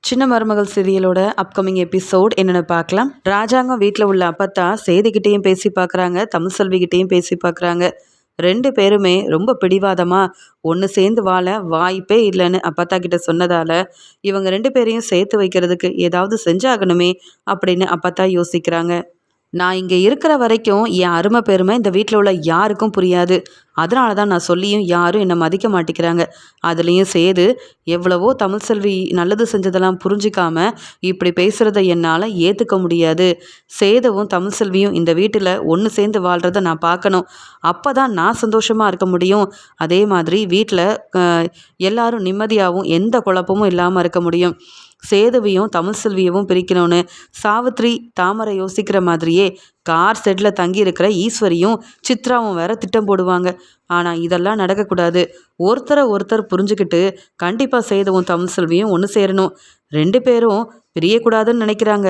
சின்ன மருமகள் சீரியலோட upcoming episode என்னென்னு பார்க்கலாம். ராஜாங்கம் வீட்டில் உள்ள அப்பத்தா சேதுகிட்டையும் பேசி பார்க்குறாங்க, தமிழ் செல்விகிட்டையும் பேசி பார்க்குறாங்க. ரெண்டு பேருமே ரொம்ப பிடிவாதமாக ஒன்று சேர்ந்து வாழ வாய்ப்பே இல்லைன்னு அப்பத்தா கிட்ட சொன்னதால் இவங்க ரெண்டு பேரையும் சேர்த்து வைக்கிறதுக்கு ஏதாவது செஞ்சாகணுமே அப்படின்னு அப்பத்தா யோசிக்கிறாங்க. நான் இங்கே இருக்கிற வரைக்கும் என் அருமை பெருமை இந்த வீட்டில் உள்ள யாருக்கும் புரியாது. அதனால தான் நான் சொல்லியும் யாரும் என்னை மதிக்க மாட்டேங்கிறாங்க. அதுலேயும் சேது எவ்வளவோ தமிழ் செல்வி நல்லது செஞ்சதெல்லாம் புரிஞ்சிக்காம இப்படி பேசுகிறத என்னால் ஏற்றுக்க முடியாது. சேதுவும் தமிழ் செல்வியும் இந்த வீட்டில் ஒன்று சேர்ந்து வாழ்கிறத நான் பார்க்கணும். அப்போ தான் நான் சந்தோஷமாக இருக்க முடியும். அதே மாதிரி வீட்டில் எல்லாரும் நிம்மதியாகவும் எந்த குழப்பமும் இல்லாமல் இருக்க முடியும். சேதுவையும் தமிழ் செல்வியவும் பிரிக்கணும்னு சாவித்ரி தாமரை யோசிக்கிற மாதிரியே கார் செட்டில் தங்கி இருக்கிற ஈஸ்வரியும் சித்ராவும் வேற திட்டம் போடுவாங்க. ஆனால் இதெல்லாம் நடக்கக்கூடாது. ஒருத்தரை புரிஞ்சுக்கிட்டு கண்டிப்பாக சேதுவும் தமிழ் செல்வியும் ஒன்று சேரணும். ரெண்டு பேரும் பிரியக்கூடாதுன்னு நினைக்கிறாங்க.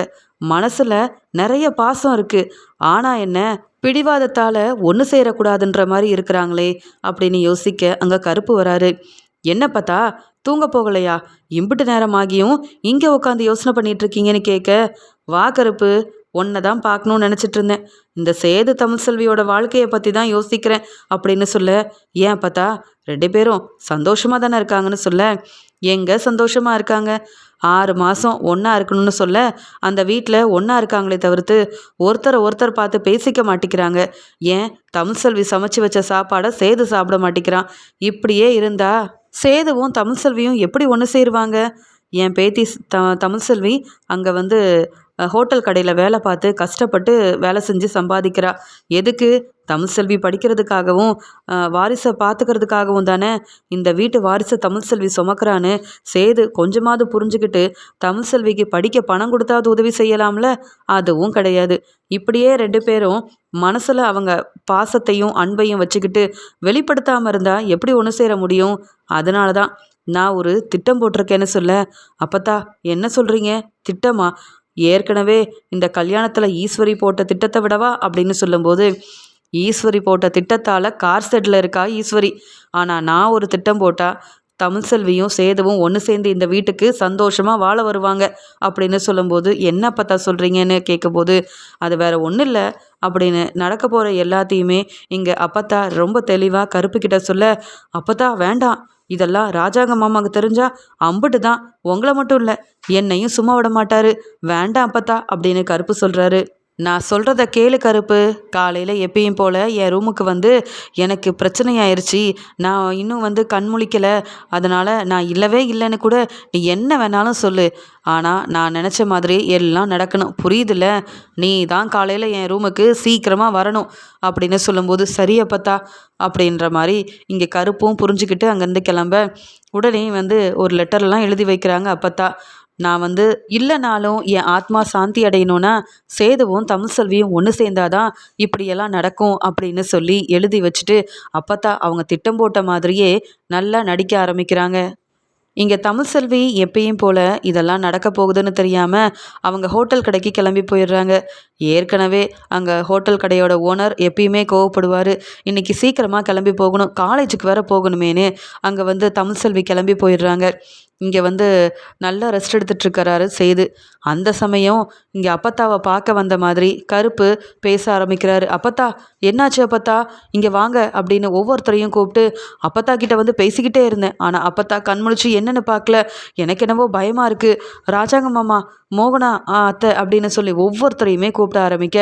மனசில் நிறைய பாசம் இருக்குது. ஆனால் என்ன பிடிவாதத்தால் ஒன்று சேரக்கூடாதுன்ற மாதிரி இருக்கிறாங்களே அப்படின்னு யோசிக்க அங்கே கருப்பு வராரு. என்ன பார்த்தா தூங்க போகலையா? இம்பிட்டு நேரமாகியும் இங்கே உட்காந்து யோசனை பண்ணிட்டு இருக்கீங்கன்னு கேட்க, வா கருப்பு, ஒன்றை தான் பார்க்கணுன்னு நினச்சிட்டு இருந்தேன். இந்த சேது தமிழ் செல்வியோட வாழ்க்கையை பற்றி தான் யோசிக்கிறேன் அப்படின்னு சொல்ல, ஏன் பார்த்தா ரெண்டு பேரும் சந்தோஷமாக தானே இருக்காங்கன்னு சொல்ல, எங்கே சந்தோஷமாக இருக்காங்க? 6 மாதம் ஒன்றா இருக்கணும்னு சொல்ல அந்த வீட்டில் ஒன்றா இருக்காங்களே தவிர்த்து ஒருத்தர் பார்த்து பேசிக்க மாட்டேங்கிறாங்க. ஏன் தமிழ் செல்வி சமைச்சு வச்ச சாப்பாடை சேது சாப்பிட மாட்டேங்கிறான். இப்படியே இருந்தா சேதுவும் தமிழ் செல்வியும் எப்படி ஒன்று சேருவாங்க? என் பேத்தி தமிழ் செல்வி அங்கே ஹோட்டல் கடையில் வேலை பார்த்து கஷ்டப்பட்டு வேலை செஞ்சு சம்பாதிக்கிறா. எதுக்கு? தமிழ் செல்வி படிக்கிறதுக்காகவும் வாரிசை பார்த்துக்கிறதுக்காகவும் தானே. இந்த வீட்டு வாரிசை தமிழ் செல்வி சுமக்கிறான்னு சேது கொஞ்சமாவது புரிஞ்சுக்கிட்டு தமிழ் செல்விக்கு படிக்க பணம் கொடுத்தாவது உதவி செய்யலாம்ல. அதுவும் கிடையாது. இப்படியே ரெண்டு பேரும் மனசில் அவங்க பாசத்தையும் அன்பையும் வச்சுக்கிட்டு வெளிப்படுத்தாமல் இருந்தால் எப்படி ஒன்று சேர முடியும்? அதனால தான் நான் ஒரு திட்டம் போட்டிருக்கேன்னு சொல்ல, அப்பத்தா என்ன சொல்கிறீங்க? திட்டமா? ஏற்கனவே இந்த கல்யாணத்தில் ஈஸ்வரி போட்ட திட்டத்தை விடவா அப்படின்னு சொல்லும்போது, ஈஸ்வரி போட்ட திட்டத்தால் கார் செட்டில் இருக்கா ஈஸ்வரி. ஆனால் நான் ஒரு திட்டம் போட்டால் தமிழ் செல்வியும் சேதுவும் ஒன்று சேர்ந்து இந்த வீட்டுக்கு சந்தோஷமாக வாழ வருவாங்க அப்படின்னு சொல்லும்போது, என்ன அப்பத்தா சொல்கிறீங்கன்னு கேட்கும்போது, அது வேறு ஒன்றும் இல்லை அப்படின்னு நடக்க போகிற எல்லாத்தையுமே இங்கே அப்பத்தா ரொம்ப தெளிவாக கருப்புக்கிட்ட சொல்ல, அப்பத்தா வேண்டாம், இதெல்லாம் ராஜாங்க மாமாவுக்கு தெரிஞ்சா அம்புட்டு தான், உங்களை மட்டும் இல்லை என்னையும் சும்மா விட மாட்டாரு, வேண்டாம் அப்பத்தா அப்படின்னு கருப்பு சொல்கிறாரு. நான் சொல்கிறத கேளு கருப்பு. காலையில் எப்பயும் போல் என் ரூமுக்கு எனக்கு பிரச்சனையாயிருச்சு. நான் இன்னும் கண் முழிக்கலை. அதனால் நான் இல்லவே இல்லைன்னு கூட நீ என்ன வேணாலும் சொல்லு. ஆனால் நான் நினச்ச மாதிரி எல்லாம் நடக்கணும், புரியுதுல்ல? நீ தான் காலையில் என் ரூமுக்கு சீக்கிரமாக வரணும் அப்படின்னு சொல்லும்போது, சரி அப்பத்தா அப்படின்ற மாதிரி இங்கே கருப்பும் புரிஞ்சுக்கிட்டு அங்கேருந்து கிளம்ப உடனே ஒரு லெட்டர்லாம் எழுதி வைக்கிறாங்க அப்பத்தா. நான் இல்லைனாலும் என் ஆத்மா சாந்தி அடையணும்னா சேதுவும் தமிழ் செல்வியும் ஒன்று சேர்ந்தாதான் இப்படியெல்லாம் நடக்கும் அப்படின்னு சொல்லி எழுதி வச்சுட்டு அப்பத்தா அவங்க திட்டம் போட்ட மாதிரியே நல்லா நடிக்க ஆரம்பிக்கிறாங்க. இங்கே தமிழ் செல்வி எப்பயும் போல் இதெல்லாம் நடக்க போகுதுன்னு தெரியாமல் அவங்க ஹோட்டல் கடைக்கு கிளம்பி போயிடுறாங்க. ஏற்கனவே அங்கே ஹோட்டல் கடையோட ஓனர் எப்பயுமே கோவப்படுவார். இன்றைக்கி சீக்கிரமாக கிளம்பி போகணும், காலேஜுக்கு வேறு போகணுமேனு அங்கே தமிழ் செல்வி கிளம்பி போயிடுறாங்க. இங்கே நல்லா ரெஸ்ட் எடுத்துகிட்ருக்கிறாரு சேது. அந்த சமயம் இங்கே அப்பத்தாவை பார்க்க வந்த மாதிரி கருப்பு பேச ஆரம்பிக்கிறாரு. அப்பத்தா என்னாச்சு அப்பத்தா, இங்கே வாங்க அப்படின்னு ஒவ்வொருத்தரையும் கூப்பிட்டு அப்பத்தா கிட்ட பேசிக்கிட்டே இருந்தேன். ஆனால் அப்பத்தா கண்முழிச்சு என்னென்னு பார்க்கல. எனக்கு என்னவோ பயமாக இருக்குது. ராஜாங்க மாமா, மோகனா, அத்தை அப்படின்னு சொல்லி ஒவ்வொருத்தரையுமே கூப்பிட ஆரம்பிக்க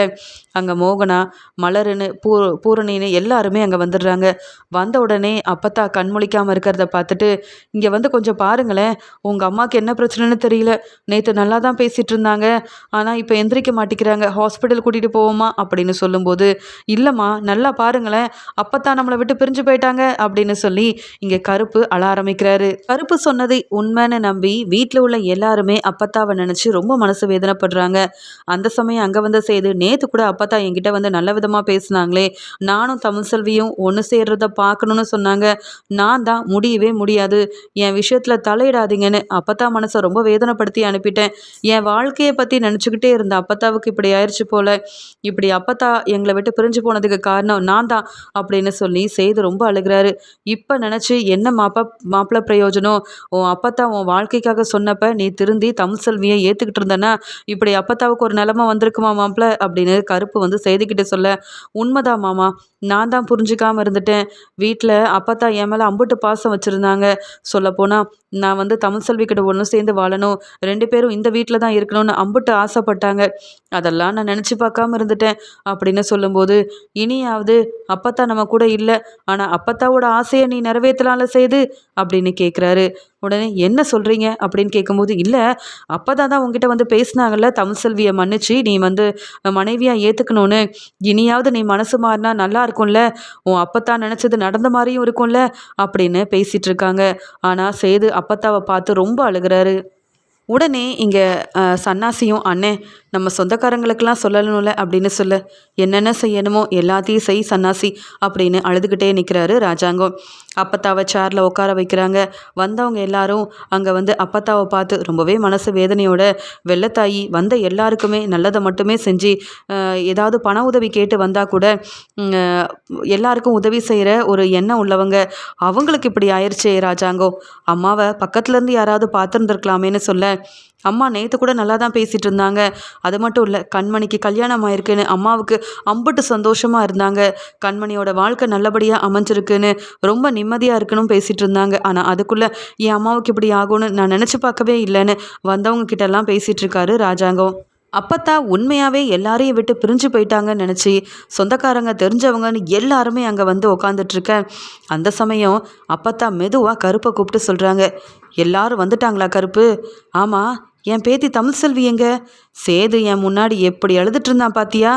அங்கே மோகனா, மலருன்னு, பூரணின்னு எல்லாருமே அங்கே வந்துடுறாங்க. வந்த உடனே அப்பத்தா கண்முழிக்காமல் இருக்கிறத பார்த்துட்டு, இங்கே கொஞ்சம் பாருங்களேன், உங்கள் அம்மாவுக்கு என்ன பிரச்சனைன்னு தெரியல. நேற்று நல்லா தான் பேசிகிட்டு இருந்தாங்க, ஆனால் இப்போ எந்திரிக்க மாட்டேங்கிறாங்க, ஹாஸ்பிட்டல் கூட்டிகிட்டு போவோமா அப்படின்னு சொல்லும்போது, இல்லைம்மா நல்லா பாருங்களேன், அப்பத்தா நம்மளை விட்டு பிரிஞ்சு போயிட்டாங்க அப்படின்னு சொல்லி இங்கே கருப்பு அழ ஆரம்பிக்கிறாரு. கருப்பு சொன்னதை உண்மைன்னு நம்பி வீட்டில் உள்ள எல்லாருமே அப்பத்தாவை நினச்சி ரொம்ப மனசு வேதனைப்படுறாங்க. அந்த சமயம் அங்கே சேது, நேற்று கூட அப்பத்தா என்கிட்ட நல்ல விதமாக பேசினாங்களே, நானும் தமிழ் செல்வியும் ஒன்று சேர்றத பார்க்கணுன்னு சொன்னாங்க. நான் தான் முடியவே முடியாது, என் விஷயத்தில் தலையிட போயிடாதீங்கன்னு அப்பத்தா மனசை ரொம்ப வேதனைப்படுத்தி அனுப்பிட்டேன். என் வாழ்க்கையை பற்றி நினச்சிக்கிட்டே இருந்த அப்பத்தாவுக்கு இப்படி ஆயிடுச்சு போல. இப்படி அப்பத்தா எங்களை விட்டு பிரிஞ்சு போனதுக்கு காரணம் நான் தான் அப்படின்னு சொல்லி சேது ரொம்ப அழுகிறாரு. இப்போ நினச்சி என்ன மாப்பிள்ளை பிரயோஜனம்? உன் அப்பத்தா உன் வாழ்க்கைக்காக சொன்னப்ப நீ திருந்தி தமிழ் செல்வியை ஏற்றுக்கிட்டு இருந்தனா இப்படி அப்பத்தாவுக்கு ஒரு நிலமை வந்திருக்குமா மாப்பிள்ளை அப்படின்னு கருப்பு வந்து சேதுக்கிட்ட சொல்ல, உண்மைதான் மாமா, நான் தான் புரிஞ்சுக்காமல் இருந்துட்டேன். வீட்டில் அப்பத்தா என் மேலே அம்புட்டு பாசம் வச்சுருந்தாங்க. சொல்லப்போனால் நான் வந்து தமிழ் செல்விக்கிட்ட ஒன்று சேர்ந்து வாழணும், 2 பேரும் இந்த வீட்டில் தான் இருக்கணும்னு அம்புட்டு ஆசைப்பட்டாங்க. அதெல்லாம் நான் நினச்சி பார்க்காம இருந்துட்டேன் அப்படின்னு சொல்லும்போது, இனியாவது அப்பத்தா நம்ம கூட இல்லை, ஆனால் அப்பத்தாவோட ஆசையை நீ நிறைவேற்றலாம்ல சேது அப்படின்னு கேட்குறாரு. உடனே என்ன சொல்கிறீங்க அப்படின்னு கேட்கும்போது, இல்லை அப்பதான் தான் உங்ககிட்ட வந்து பேசினாங்கல்ல தமிழ் செல்வியை மன்னிச்சு நீ வந்து மனைவியாக ஏற்றுக்கணும்னு, இனியாவது நீ மனசு மாறினா நல்லா இருக்கும்ல, உன் அப்பத்தா நினச்சது நடந்த மாதிரியும் இருக்கும்ல அப்படின்னு பேசிகிட்டு இருக்காங்க. ஆனால் சேது அப்பத்தாவை பார்த்து ரொம்ப அழுகிறாரு. உடனே இங்கே சன்னாசியும், அண்ணே நம்ம சொந்தக்காரங்களுக்கெல்லாம் சொல்லணும்ல அப்படின்னு சொல்ல, என்னென்ன செய்யணுமோ எல்லாத்தையும் செய் சன்னாசி அப்படின்னு அழுதுகிட்டே நிற்கிறாரு ராஜாங்கம். அப்பத்தாவை சேரில் உட்கார வைக்கிறாங்க. வந்தவங்க எல்லாரும் அங்கே வந்து அப்பத்தாவை பார்த்து ரொம்பவே மனசு வேதனையோட, வெள்ளத்தாயி வந்த எல்லாருக்குமே நல்லதை மட்டுமே செஞ்சு ஏதாவது பண உதவி கேட்டு வந்தால் கூட எல்லாருக்கும் உதவி செய்கிற ஒரு எண்ணம் உள்ளவங்க, அவங்களுக்கு இப்படி ஆயிடுச்சே ராஜாங்கம், அம்மாவை பக்கத்துலேருந்து யாராவது பார்த்துருந்துருக்கலாமேன்னு சொல்ல, அம்மா நேற்று கூட நல்லா தான் பேசிகிட்டு இருந்தாங்க, அது மட்டும் இல்லை கண்மணிக்கு கல்யாணம் ஆயிருக்குன்னு அம்மாவுக்கு அம்புட்டு சந்தோஷமாக இருந்தாங்க, கண்மணியோட வாழ்க்கை நல்லபடியாக அமைஞ்சிருக்குன்னு ரொம்ப நிம்மதியாக இருக்குன்னு பேசிகிட்டு இருந்தாங்க. ஆனால் அதுக்குள்ளே என் அம்மாவுக்கு இப்படி ஆகும்னு நான் நினச்சி பார்க்கவே இல்லைன்னு வந்தவங்க கிட்டெல்லாம் பேசிகிட்டு இருக்காரு ராஜாங்கம். அப்பத்தா உண்மையாகவே எல்லாரையும் விட்டு பிரிஞ்சு போயிட்டாங்கன்னு நினச்சி சொந்தக்காரங்க தெரிஞ்சவங்கன்னு எல்லாருமே அங்கே வந்து உக்காந்துட்ருக்க அந்த சமயம் அப்பத்தா மெதுவாக கருப்பை கூப்பிட்டு சொல்கிறாங்க, எல்லாரும் வந்துட்டாங்களா கருப்பு? ஆமாம், என் பேத்தி தமிழ் செல்வி எங்க? சேது என் முன்னாடி எப்படி எழுதிட்டு இருந்தான் பாத்தியா?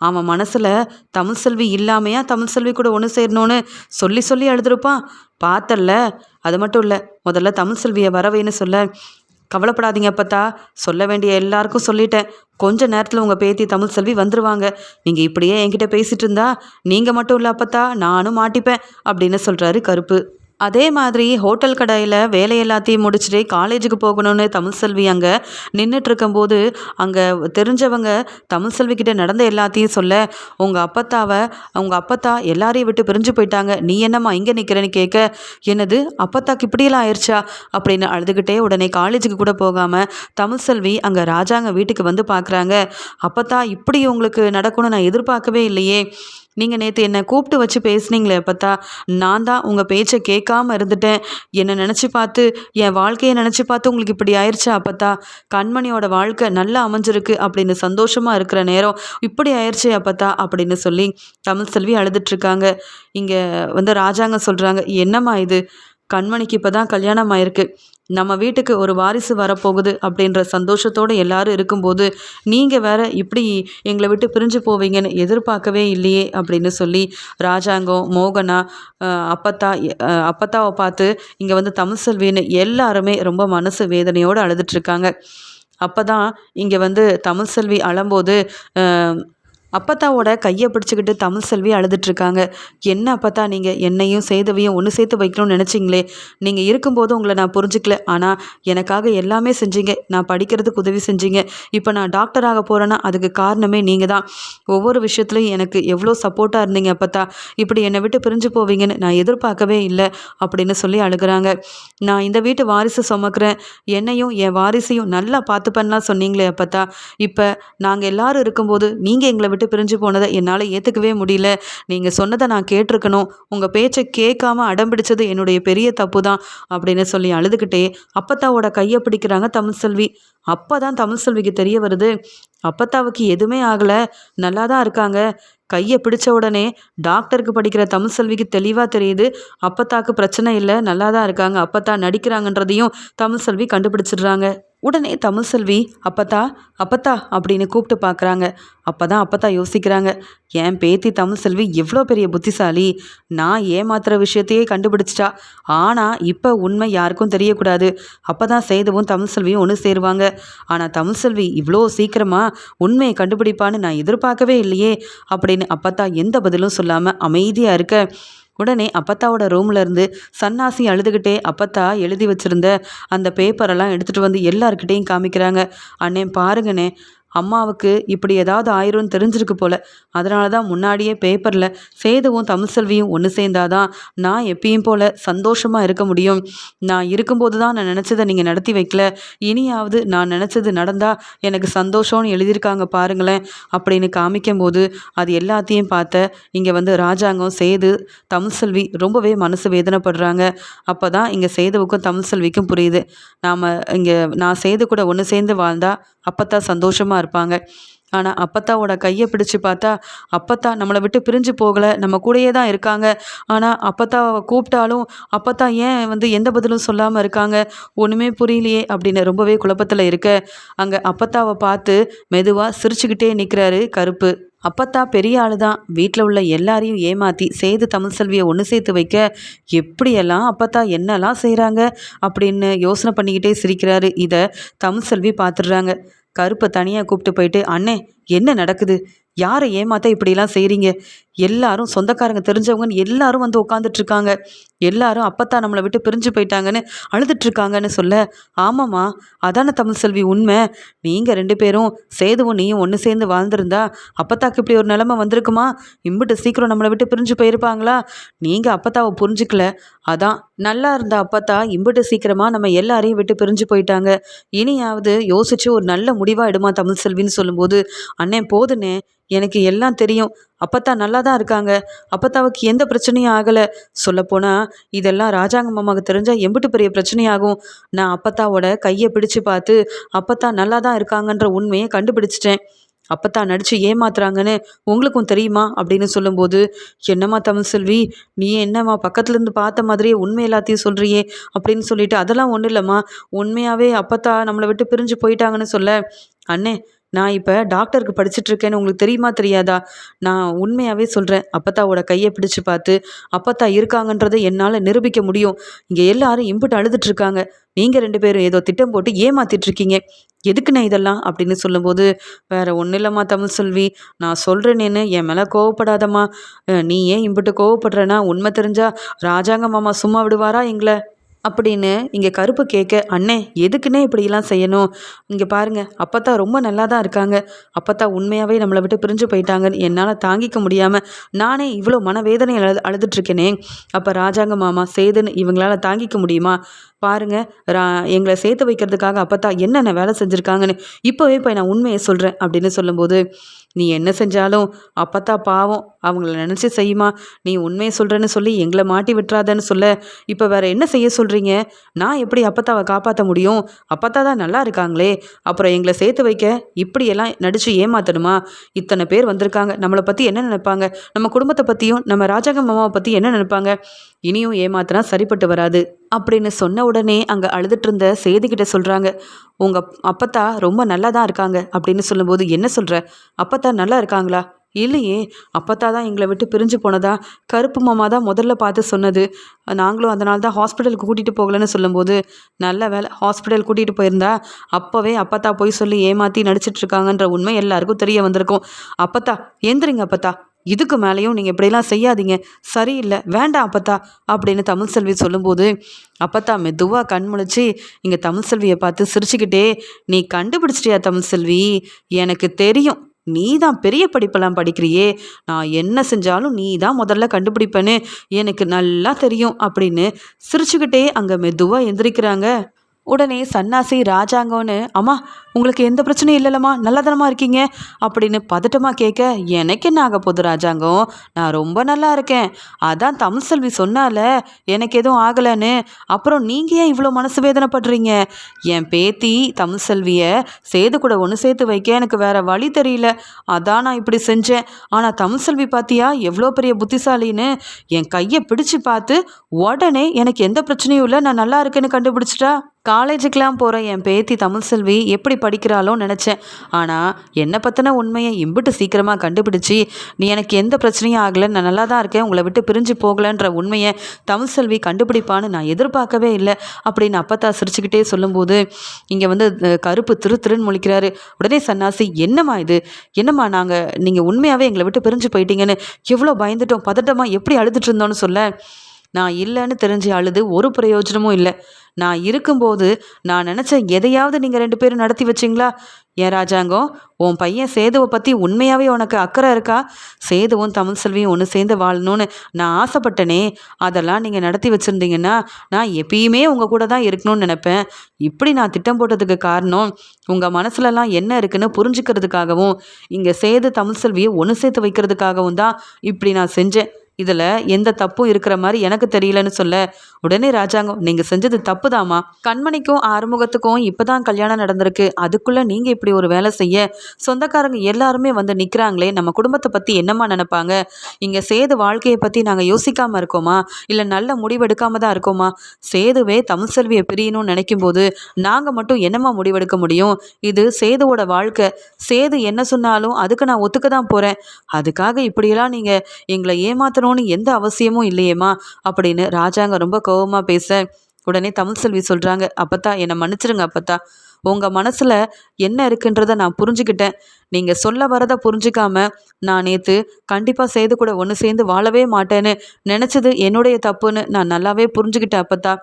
அவன் மனசில் தமிழ் செல்வி இல்லாமையா தமிழ் செல்வி கூட ஒன்று சேரணும்னு சொல்லி சொல்லி எழுதிருப்பான், பார்த்தல்ல? அது மட்டும் இல்லை, முதல்ல தமிழ் செல்வியை வரவேன்னு சொல்ல, கவலைப்படாதீங்க அப்பத்தா, சொல்ல வேண்டிய எல்லாருக்கும் சொல்லிட்டேன், கொஞ்ச நேரத்தில் உங்கள் பேத்தி தமிழ் செல்வி வந்துடுவாங்க, நீங்கள் இப்படியே என்கிட்ட பேசிகிட்டு இருந்தா நீங்கள் மட்டும் இல்லை அப்பத்தா நானும் மாட்டிப்பேன் அப்படின்னு சொல்கிறாரு கருப்பு. அதே மாதிரி ஹோட்டல் கடையில் வேலை எல்லாத்தையும் முடிச்சுட்டு காலேஜுக்கு போகணும்னு தமிழ் செல்வி அங்கே நின்றுட்டு இருக்கும்போது அங்கே தெரிஞ்சவங்க தமிழ் செல்விக்கிட்ட நடந்த எல்லாத்தையும் சொல்ல, உங்கள் அப்பத்தா எல்லாரையும் விட்டு பிரிஞ்சு போயிட்டாங்க, நீ என்னம்மா இங்கே நிற்கிறேன்னு கேட்க, என்னது அப்பத்தாக்கு இப்படியெல்லாம் ஆயிடுச்சா அப்படின்னு அழுதுகிட்டே உடனே காலேஜுக்கு கூட போகாமல் தமிழ் செல்வி அங்கே ராஜாங்க வீட்டுக்கு வந்து பார்க்குறாங்க. அப்பத்தா இப்படி உங்களுக்கு நடக்கணும்னு நான் எதிர்பார்க்கவே இல்லையே, நீங்கள் நேற்று என்னை கூப்பிட்டு வச்சு பேசுனீங்களே அப்பத்தா, நான் தான் உங்கள் பேச்சை கேட்காம இருந்துட்டேன், என்னை நினச்சி பார்த்து என் வாழ்க்கையை நினச்சி பார்த்து உங்களுக்கு இப்படி ஆயிடுச்சா அப்பத்தா, கண்மணியோட வாழ்க்கை நல்லா அமைஞ்சிருக்கு அப்படின்னு சந்தோஷமாக இருக்கிற நேரம் இப்படி ஆயிடுச்சே அப்பத்தா அப்படின்னு சொல்லி தமிழ் செல்வி அழுதுட்ருக்காங்க. இங்கே வந்து ராஜாங்க சொல்கிறாங்க, என்னம்மா இது, கண்மணிக்கு இப்போ தான் கல்யாணம் ஆயிருக்கு, நம்ம வீட்டுக்கு ஒரு வாரிசு வரப்போகுது அப்படின்ற சந்தோஷத்தோடு எல்லாரும் இருக்கும்போது நீங்கள் வேற இப்படி எங்களை விட்டு பிரிஞ்சு போவீங்கன்னு எதிர்பார்க்கவே இல்லையே அப்படின்னு சொல்லி ராஜாங்கம், மோகனா, அப்பத்தாவை பார்த்து இங்கே வந்து தமிழ் செல்வின்னு எல்லாருமே ரொம்ப மனசு வேதனையோடு அழுதுட்ருக்காங்க. அப்போ தான் இங்கே வந்து தமிழ் செல்வி அழும்போது அப்பத்தாவோட கையை பிடிச்சிக்கிட்டு தமிழ் செல்வி அழுதுட்ருக்காங்க. என்ன அப்பத்தா, நீங்கள் என்னையும் சேதுவையும் ஒன்று சேர்த்து வைக்கணும்னு நினச்சிங்களே, நீங்கள் இருக்கும்போது உங்களை நான் புரிஞ்சிக்கல, ஆனால் எனக்காக எல்லாமே செஞ்சீங்க, நான் படிக்கிறதுக்கு உதவி செஞ்சீங்க, இப்போ நான் டாக்டராக போகிறேன்னா அதுக்கு காரணமே நீங்கள் தான், ஒவ்வொரு விஷயத்துலையும் எனக்கு எவ்வளோ சப்போர்ட்டாக இருந்தீங்க அப்பத்தா, இப்படி என்னை விட்டு பிரிஞ்சு போவீங்கன்னு நான் எதிர்பார்க்கவே இல்லை அப்படின்னு சொல்லி அழுகிறாங்க. நான் இந்த வீட்டு வாரிசு சுமக்கிறேன், என்னையும் என் வாரிசையும் நல்லா பார்த்துப்பேன்லாம் சொன்னீங்களே அப்பத்தா, இப்போ நாங்கள் எல்லாரும் இருக்கும்போது நீங்கள் எங்களை விட்டு பிரிஞ்சு போனதை என்னால் ஏற்றுக்கவே முடியல, நீங்கள் சொன்னதை நான் கேட்டிருக்கணும், உங்கள் பேச்சை கேட்காம அடம்பிடிச்சது என்னுடைய பெரிய தப்பு தான் அப்படின்னு சொல்லி அழுதுகிட்டே அப்பத்தாவோட கையை பிடிக்கிறாங்க தமிழ் செல்வி. அப்போ தான் தமிழ் செல்விக்கு தெரிய வருது, அப்பத்தாவுக்கு எதுவுமே ஆகலை, நல்லா தான் இருக்காங்க. கையை பிடிச்ச உடனே டாக்டருக்கு படிக்கிற தமிழ் செல்விக்கு தெளிவாக தெரியுது, அப்பத்தாக்கு பிரச்சனை இல்லை, நல்லா தான் இருக்காங்க, அப்பத்தா நடிக்கிறாங்கன்றதையும் தமிழ் செல்வி கண்டுபிடிச்சிடுறாங்க. உடனே தமிழ் செல்வி அப்பத்தா அப்பத்தா அப்படின்னு கூப்பிட்டு பார்க்குறாங்க. அப்போ தான் அப்பத்தா யோசிக்கிறாங்க, என் பேத்தி தமிழ் செல்வி எவ்வளோ பெரிய புத்திசாலி, நான் ஏமாத்துகிற விஷயத்தையே கண்டுபிடிச்சிட்டா, ஆனால் இப்போ உண்மை யாருக்கும் தெரியக்கூடாது, அப்போ தான் சேதுவும் தமிழ் செல்வியும் ஒன்று சேருவாங்க, ஆனால் தமிழ் செல்வி இவ்வளோ சீக்கிரமாக உண்மையை கண்டுபிடிப்பான்னு நான் எதிர்பார்க்கவே இல்லையே அப்படின்னு அப்பத்தா எந்த பதிலும் சொல்லாமல் அமைதியாக இருக்க, உடனே அப்பத்தாவோட ரூம்ல இருந்து சன்னாசி அழுதுகிட்டே அப்பத்தா எழுதி வச்சிருந்த அந்த பேப்பரெல்லாம் எடுத்துட்டு வந்து எல்லார்கிட்டையும் காமிக்கிறாங்க. அண்ணே பாருங்கண்ணே, அம்மாவுக்கு இப்படி ஏதாவது ஆயிரும்னு தெரிஞ்சிருக்கு போல. அதனால தான் முன்னாடியே பேப்பரில் சேதுவும் தமிழ்செல்வியும் ஒன்று சேர்ந்தாதான் நான் எப்பயும் போல சந்தோஷமாக இருக்க முடியும். நான் இருக்கும்போது தான் நான் நினச்சதை நீங்கள் நடத்தி வைக்கல. இனியாவது நான் நினச்சது நடந்தால் எனக்கு சந்தோஷம்னு எழுதியிருக்காங்க பாருங்களேன் அப்படின்னு காமிக்கும்போது அது எல்லாத்தையும் பார்த்த இங்கே வந்து ராஜாங்கம், சேது, தமிழ்செல்வி ரொம்பவே மனசு வேதனைப்படுறாங்க. அப்போ தான் இங்கே சேதுவுக்கும் தமிழ்செல்விக்கும் புரியுது, நான் சேது கூட ஒன்று சேர்ந்து வாழ்ந்தா அப்பத்தான் சந்தோஷமாக இருப்பாங்க. ஆனால் அப்பத்தாவோட கையை பிடிச்சு பார்த்தா அப்பத்தா நம்மளை விட்டு பிரிஞ்சு போகலை, நம்ம கூடயே தான் இருக்காங்க. ஆனால் அப்பத்தாவை கூப்பிட்டாலும் அப்பத்தா ஏன் வந்து எந்த பதிலும் சொல்லாமல் இருக்காங்க, ஒன்றுமே புரியலையே அப்படின்னு ரொம்பவே குழப்பத்தில் இருக்க அங்கே அப்பத்தாவை பார்த்து மெதுவாக சிரிச்சுக்கிட்டே நிற்கிறாரு கருப்பு. அப்பத்தா பெரிய ஆளு தான், வீட்டில் உள்ள எல்லாரையும் ஏமாற்றி சேது தமிழ்செல்வியை ஒன்று சேர்த்து வைக்க எப்படியெல்லாம் அப்பத்தா என்னெல்லாம் செய்கிறாங்க அப்படின்னு யோசனை பண்ணிக்கிட்டே சிரிக்கிறாரு. இதை தமிழ்செல்வி பார்த்துடுறாங்க. கருப்பை தனியாக கூப்பிட்டு போயிட்டு, அண்ணே என்ன நடக்குது, யாரை ஏமாத்த இப்படிலாம் செய்கிறீங்க, எல்லாரும் சொந்தக்காரங்க தெரிஞ்சவங்கன்னு எல்லாரும் வந்து உட்காந்துட்ருக்காங்க, எல்லாரும் அப்பத்தா நம்மளை விட்டு பிரிஞ்சு போயிட்டாங்கன்னு அழுதுட்ருக்காங்கன்னு சொல்ல, ஆமாம்மா அதான தமிழ்செல்வி உண்மை, நீங்கள் 2 பேரும் சேதுவும் நீயும் ஒன்று சேர்ந்து வாழ்ந்திருந்தா அப்பத்தாக்கு இப்படி ஒரு நிலைமை வந்திருக்குமா, இம்பிட்டு சீக்கிரம் நம்மளை விட்டு பிரிஞ்சு போயிருப்பாங்களா, நீங்கள் அப்பத்தாவை புரிஞ்சுக்கல, அதான் நல்லா இருந்த அப்பத்தா இம்பிட்டு சீக்கிரமாக நம்ம எல்லாரையும் விட்டு பிரிஞ்சு போயிட்டாங்க, இனியாவது யோசிச்சு ஒரு நல்ல முடிவாக எடுமா தமிழ்செல்வின்னு சொல்லும்போது, அண்ணே போதுண்ணே எனக்கு எல்லாம் தெரியும், அப்பத்தா நல்லா தான் இருக்காங்க, அப்பத்தாவுக்கு எந்த பிரச்சனையும் ஆகலை, சொல்லப்போனால் இதெல்லாம் ராஜாங்க மாமாவுக்கு தெரிஞ்சால் எம்பிட்டு பெரிய பிரச்சனையாகும், நான் அப்பத்தாவோட கையை பிடிச்சு பார்த்து அப்பத்தா நல்லா தான் இருக்காங்கன்ற உண்மையை கண்டுபிடிச்சிட்டேன், அப்பத்தா நடித்து ஏமாத்துறாங்கன்னு உங்களுக்கும் தெரியுமா அப்படின்னு சொல்லும்போது, என்னம்மா தமிழ்செல்வி நீ என்னம்மா பக்கத்துலேருந்து பார்த்த மாதிரியே உண்மை எல்லாத்தையும் சொல்கிறியே அப்படின்னு சொல்லிட்டு, அதெல்லாம் ஒன்றும் இல்லைம்மா, உண்மையாகவே அப்பத்தா நம்மளை விட்டு பிரிஞ்சு போயிட்டாங்கன்னு சொல்ல, அண்ணே நான் இப்போ டாக்டருக்கு படிச்சுட்ருக்கேன்னு உங்களுக்கு தெரியுமா தெரியாதா, நான் உண்மையாகவே சொல்கிறேன், அப்பத்தாவோட கையை பிடிச்சு பார்த்து அப்பத்தா இருக்காங்கன்றதை என்னால் நிரூபிக்க முடியும், இங்கே எல்லாரும் இம்புட்டு அழுதுட்ருக்காங்க, நீங்கள் 2 பேரும் ஏதோ திட்டம் போட்டு ஏமாத்திட்ருக்கீங்க, எதுக்குண்ணே இதெல்லாம் அப்படின்னு சொல்லும்போது, வேற ஒன்றும் இல்லைம்மா தமிழ்செல்வி, நான் சொல்கிறேனேன்னு என் மேலே கோவப்படாதம்மா, நீ ஏன் இம்புட்டு கோவப்படுறேன்னா, உண்மை தெரிஞ்சா ராஜாங்க மாமா சும்மா விடுவாரா எங்களை அப்படின்னு இங்கே கருப்பு கேட்க, அண்ணே எதுக்குன்னே இப்படிலாம் செய்யணும், இங்கே பாருங்க அப்பத்தா ரொம்ப நல்லா தான் இருக்காங்க, அப்பத்தா உண்மையாகவே நம்மளை விட்டு பிரிஞ்சு போயிட்டாங்கன்னு என்னால் தாங்கிக்க முடியாமல் நானே இவ்வளோ மனவேதனை அழுதுட்ருக்கேனே, அப்போ ராஜாங்க மாமா சேதுன்னு இவங்களால தாங்கிக்க முடியுமா, பாருங்க எங்களை சேர்த்து வைக்கிறதுக்காக அப்பத்தா என்னென்ன வேலை செஞ்சுருக்காங்கன்னு இப்போவே போய் நான் உண்மையை சொல்கிறேன் அப்படின்னு சொல்லும்போது, நீ என்ன செஞ்சாலும் அப்பத்தா பாவம் அவங்கள நினச்சி செய்யுமா, நீ உண்மையை சொல்கிறேன்னு சொல்லி எங்களை மாட்டி விட்டுறாதன்னு சொல்ல, இப்போ வேற என்ன செய்ய சொல்கிறீங்க, நான் எப்படி அப்பத்தாவை காப்பாற்ற முடியும், அப்பத்தா தான் நல்லா இருக்காங்களே, அப்புறம் எங்களை சேர்த்து வைக்க இப்படியெல்லாம் நடித்து ஏமாத்தணுமா, இத்தனை பேர் வந்திருக்காங்க, நம்மளை பற்றி என்ன நினைப்பாங்க, நம்ம குடும்பத்தை பற்றியும் நம்ம ராஜாங்க மாமாவை பற்றி என்ன நினைப்பாங்க, இனியும் ஏமாத்தினா சரிப்பட்டு வராது அப்படின்னு சொன்ன உடனே அங்கே அழுதுட்டு இருந்த சேதுக்கிட்ட சொல்கிறாங்க, உங்கள் அப்பத்தா ரொம்ப நல்லா தான் இருக்காங்க அப்படின்னு சொல்லும்போது, என்ன சொல்கிற, அப்பத்தா நல்லா இருக்காங்களா, இல்லையே அப்பத்தா தான் எங்களை விட்டு பிரிஞ்சு போனதா கருப்பு மாமா தான் முதல்ல பார்த்து சொன்னது, நாங்களும் அதனால தான் ஹாஸ்பிட்டலுக்கு கூட்டிகிட்டு போகலன்னு சொல்லும்போது, நல்ல வேலை ஹாஸ்பிட்டல் கூட்டிகிட்டு போயிருந்தா அப்போவே அப்பத்தா போய் சொல்லி ஏமாற்றி நடிச்சிட்ருக்காங்கன்ற உண்மை எல்லாருக்கும் தெரிய வந்திருக்கும், அப்பத்தா எந்திரிங்க அப்பத்தா, இதுக்கு மேலேயும் நீங்கள் இப்படிலாம் செய்யாதீங்க, சரியில்லை வேண்டாம் அப்பத்தா அப்படின்னு தமிழ்செல்வி சொல்லும்போது, அப்பத்தா மெதுவாக கண் முழிச்சு இங்கே தமிழ்செல்வியை பார்த்து சிரிச்சுக்கிட்டே, நீ கண்டுபிடிச்சிட்டியா தமிழ்செல்வி, எனக்கு தெரியும் நீ தான் பெரிய படிப்பெல்லாம் படிக்கிறியே, நான் என்ன செஞ்சாலும் நீ தான் முதல்ல கண்டுபிடிப்பேன்னு எனக்கு நல்லா தெரியும் அப்படின்னு சிரிச்சுக்கிட்டே அங்கே மெதுவாக எந்திரிக்கிறாங்க. உடனே சன்னாசி ராஜாங்கன்னு, அம்மா உங்களுக்கு எந்த பிரச்சனையும் இல்லைல்லம்மா நல்லா தானம்மா இருக்கீங்க அப்படின்னு பதட்டமாக கேட்க, எனக்கு என்ன ஆக போகுது ராஜாங்கம், நான் ரொம்ப நல்லா இருக்கேன், அதான் தமிழ்செல்வி சொன்னால எனக்கு எதுவும் ஆகலைன்னு, அப்புறம் நீங்கள் ஏன் இவ்வளோ மனசு வேதனைப்படுறீங்க, என் பேத்தி தமிழ்செல்வியை சேது கூட ஒன்று சேர்த்து வைக்க எனக்கு வேற வழி தெரியல, அதான் நான் இப்படி செஞ்சேன், ஆனால் தமிழ்செல்வி பார்த்தியா எவ்வளோ பெரிய புத்திசாலின்னு என் கையை பிடிச்சு பார்த்து உடனே எனக்கு எந்த பிரச்சனையும் இல்லை நான் நல்லா இருக்கேன்னு கண்டுபிடிச்சிட்டா. காலேஜுக்கெலாம் போகிற என் பேத்தி தமிழ்செல்வி எப்படி படிக்கிறாளோன்னு நினச்சேன். ஆனால் என்னை பற்றின உண்மையை இம்பிட்டு சீக்கிரமாக கண்டுபிடிச்சி நீ எனக்கு எந்த பிரச்சனையும் ஆகலை, நான் நல்லா தான் இருக்கேன், உங்களை விட்டு பிரிஞ்சு போகலைன்ற உண்மையை தமிழ்செல்வி கண்டுபிடிப்பான்னு நான் எதிர்பார்க்கவே இல்லை அப்படின்னு அப்பத்தா சிரிச்சுக்கிட்டே சொல்லும்போது இங்கே வந்து கருப்பு திருன்னு முழிக்கிறாரு. உடனே சன்னாசி, என்னம்மா இது, என்னம்மா நீங்கள் உண்மையாகவே எங்களை விட்டு பிரிஞ்சு போயிட்டீங்கன்னு எவ்வளோ பயந்துட்டோம், பதட்டமாக எப்படி அழுதுட்டு இருந்தோன்னு சொல்ல, நான் இல்லைன்னு தெரிஞ்சு அழுது ஒரு பிரயோஜனமும் இல்லை. நான் இருக்கும்போது நான் நினச்ச எதையாவது நீங்கள் 2 பேரும் நடத்தி வச்சிங்களா? ஏன் ராஜாங்கம், உன் பையன் சேதுவை பற்றி உண்மையாகவே உனக்கு அக்கறை இருக்கா? சேதுவும் தமிழ்செல்வியும் ஒன்று சேர்ந்து வாழணும்னு நான் ஆசைப்பட்டனே, அதெல்லாம் நீங்கள் நடத்தி வச்சுருந்தீங்கன்னா நான் எப்பயுமே உங்கள் கூட தான் இருக்கணும்னு நினப்பேன். இப்படி நான் திட்டம் போட்டதுக்கு காரணம் உங்கள் மனசுலலாம் என்ன இருக்குன்னு புரிஞ்சுக்கிறதுக்காகவும் இங்கே சேது தமிழ்செல்வியை ஒன்று சேர்த்து வைக்கிறதுக்காகவும் தான் இப்படி நான் செஞ்சேன். இதில் எந்த தப்பும் இருக்கிற மாதிரி எனக்கு தெரியலன்னு சொல்ல, உடனே ராஜாங்கம், நீங்கள் செஞ்சது தப்பு தாமா. கண்மணிக்கும் ஆறுமுகத்துக்கும் இப்போ தான் கல்யாணம் நடந்திருக்கு, அதுக்குள்ளே நீங்கள் இப்படி ஒரு வேலை செய்ய சொந்தக்காரங்க எல்லாருமே வந்து நிற்கிறாங்களே, நம்ம குடும்பத்தை பற்றி என்னம்மா நினைப்பாங்க? இங்கே சேது வாழ்க்கையை பற்றி நாங்கள் யோசிக்காமல் இருக்கோமா, இல்லை நல்ல முடிவெடுக்காம தான் இருக்கோமா? சேதுவே தமிழ்செல்வியை பிரியணும்னு நினைக்கும் போது நாங்கள் மட்டும் என்னம்மா முடிவெடுக்க முடியும்? இது சேதுவோட வாழ்க்கை, சேது என்ன சொன்னாலும் அதுக்கு நான் ஒத்துக்க தான் போகிறேன். அதுக்காக இப்படியெல்லாம் நீங்கள் எங்களை ஏமாத்தணும்னு எந்த அவசியமும் இல்லையேம்மா அப்படின்னு ராஜாங்க ரொம்ப கோபமாக பேச, உடனே தமிழ்செல்வி சொல்கிறாங்க, அப்பத்தா என்னை மன்னிச்சிருங்க அப்பத்தா, உங்கள் மனசில் என்ன இருக்குன்றதை நான் புரிஞ்சுக்கிட்டேன். நீங்கள் சொல்ல வரதை புரிஞ்சிக்காம நான் நேற்று கண்டிப்பாக சேது கூட ஒன்று சேர்ந்து வாழவே மாட்டேன்னு நினச்சது என்னுடைய தப்புன்னு நான் நல்லாவே புரிஞ்சுக்கிட்டேன் அப்பத்தா.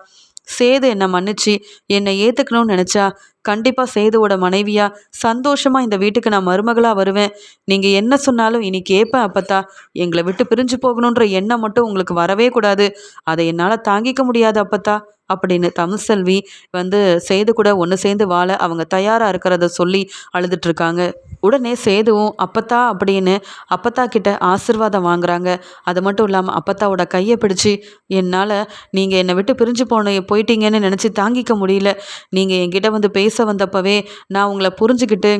சேது என்னை மன்னிச்சு என்னை ஏற்றுக்கணும்னு நினச்சா கண்டிப்பாக சேதுவோட மனைவியா சந்தோஷமாக இந்த வீட்டுக்கு நான் மருமகளாக வருவேன். நீங்கள் என்ன சொன்னாலும் இனி கேட்பேன் அப்பத்தா. எங்களை விட்டு பிரிஞ்சு போகணுன்ற எண்ணம் மட்டும் உங்களுக்கு வரவே கூடாது. அதை என்னால் தாங்கிக்க முடியாது அப்பத்தா அப்படின்னு தமிழ்செல்வி வந்து சேது கூட ஒன்று சேர்ந்து வாழ அவங்க தயாராக இருக்கிறத சொல்லி அழுதுட்ருக்காங்க. உடனே சேதுவும் அப்பத்தா அப்படின்னு அப்பத்தா கிட்ட ஆசிர்வாதம் வாங்குறாங்க. அது மட்டும் இல்லாமல் அப்பத்தாவோட கையை பிடிச்சி, என்னால் நீங்கள் என்னை விட்டு பிரிஞ்சு போயிட்டீங்கன்னு நினச்சி தாங்கிக்க முடியல. நீங்கள் என்கிட்ட வந்து பேச வந்தப்பவே நான் உங்களை புரிஞ்சுக்கிட்டு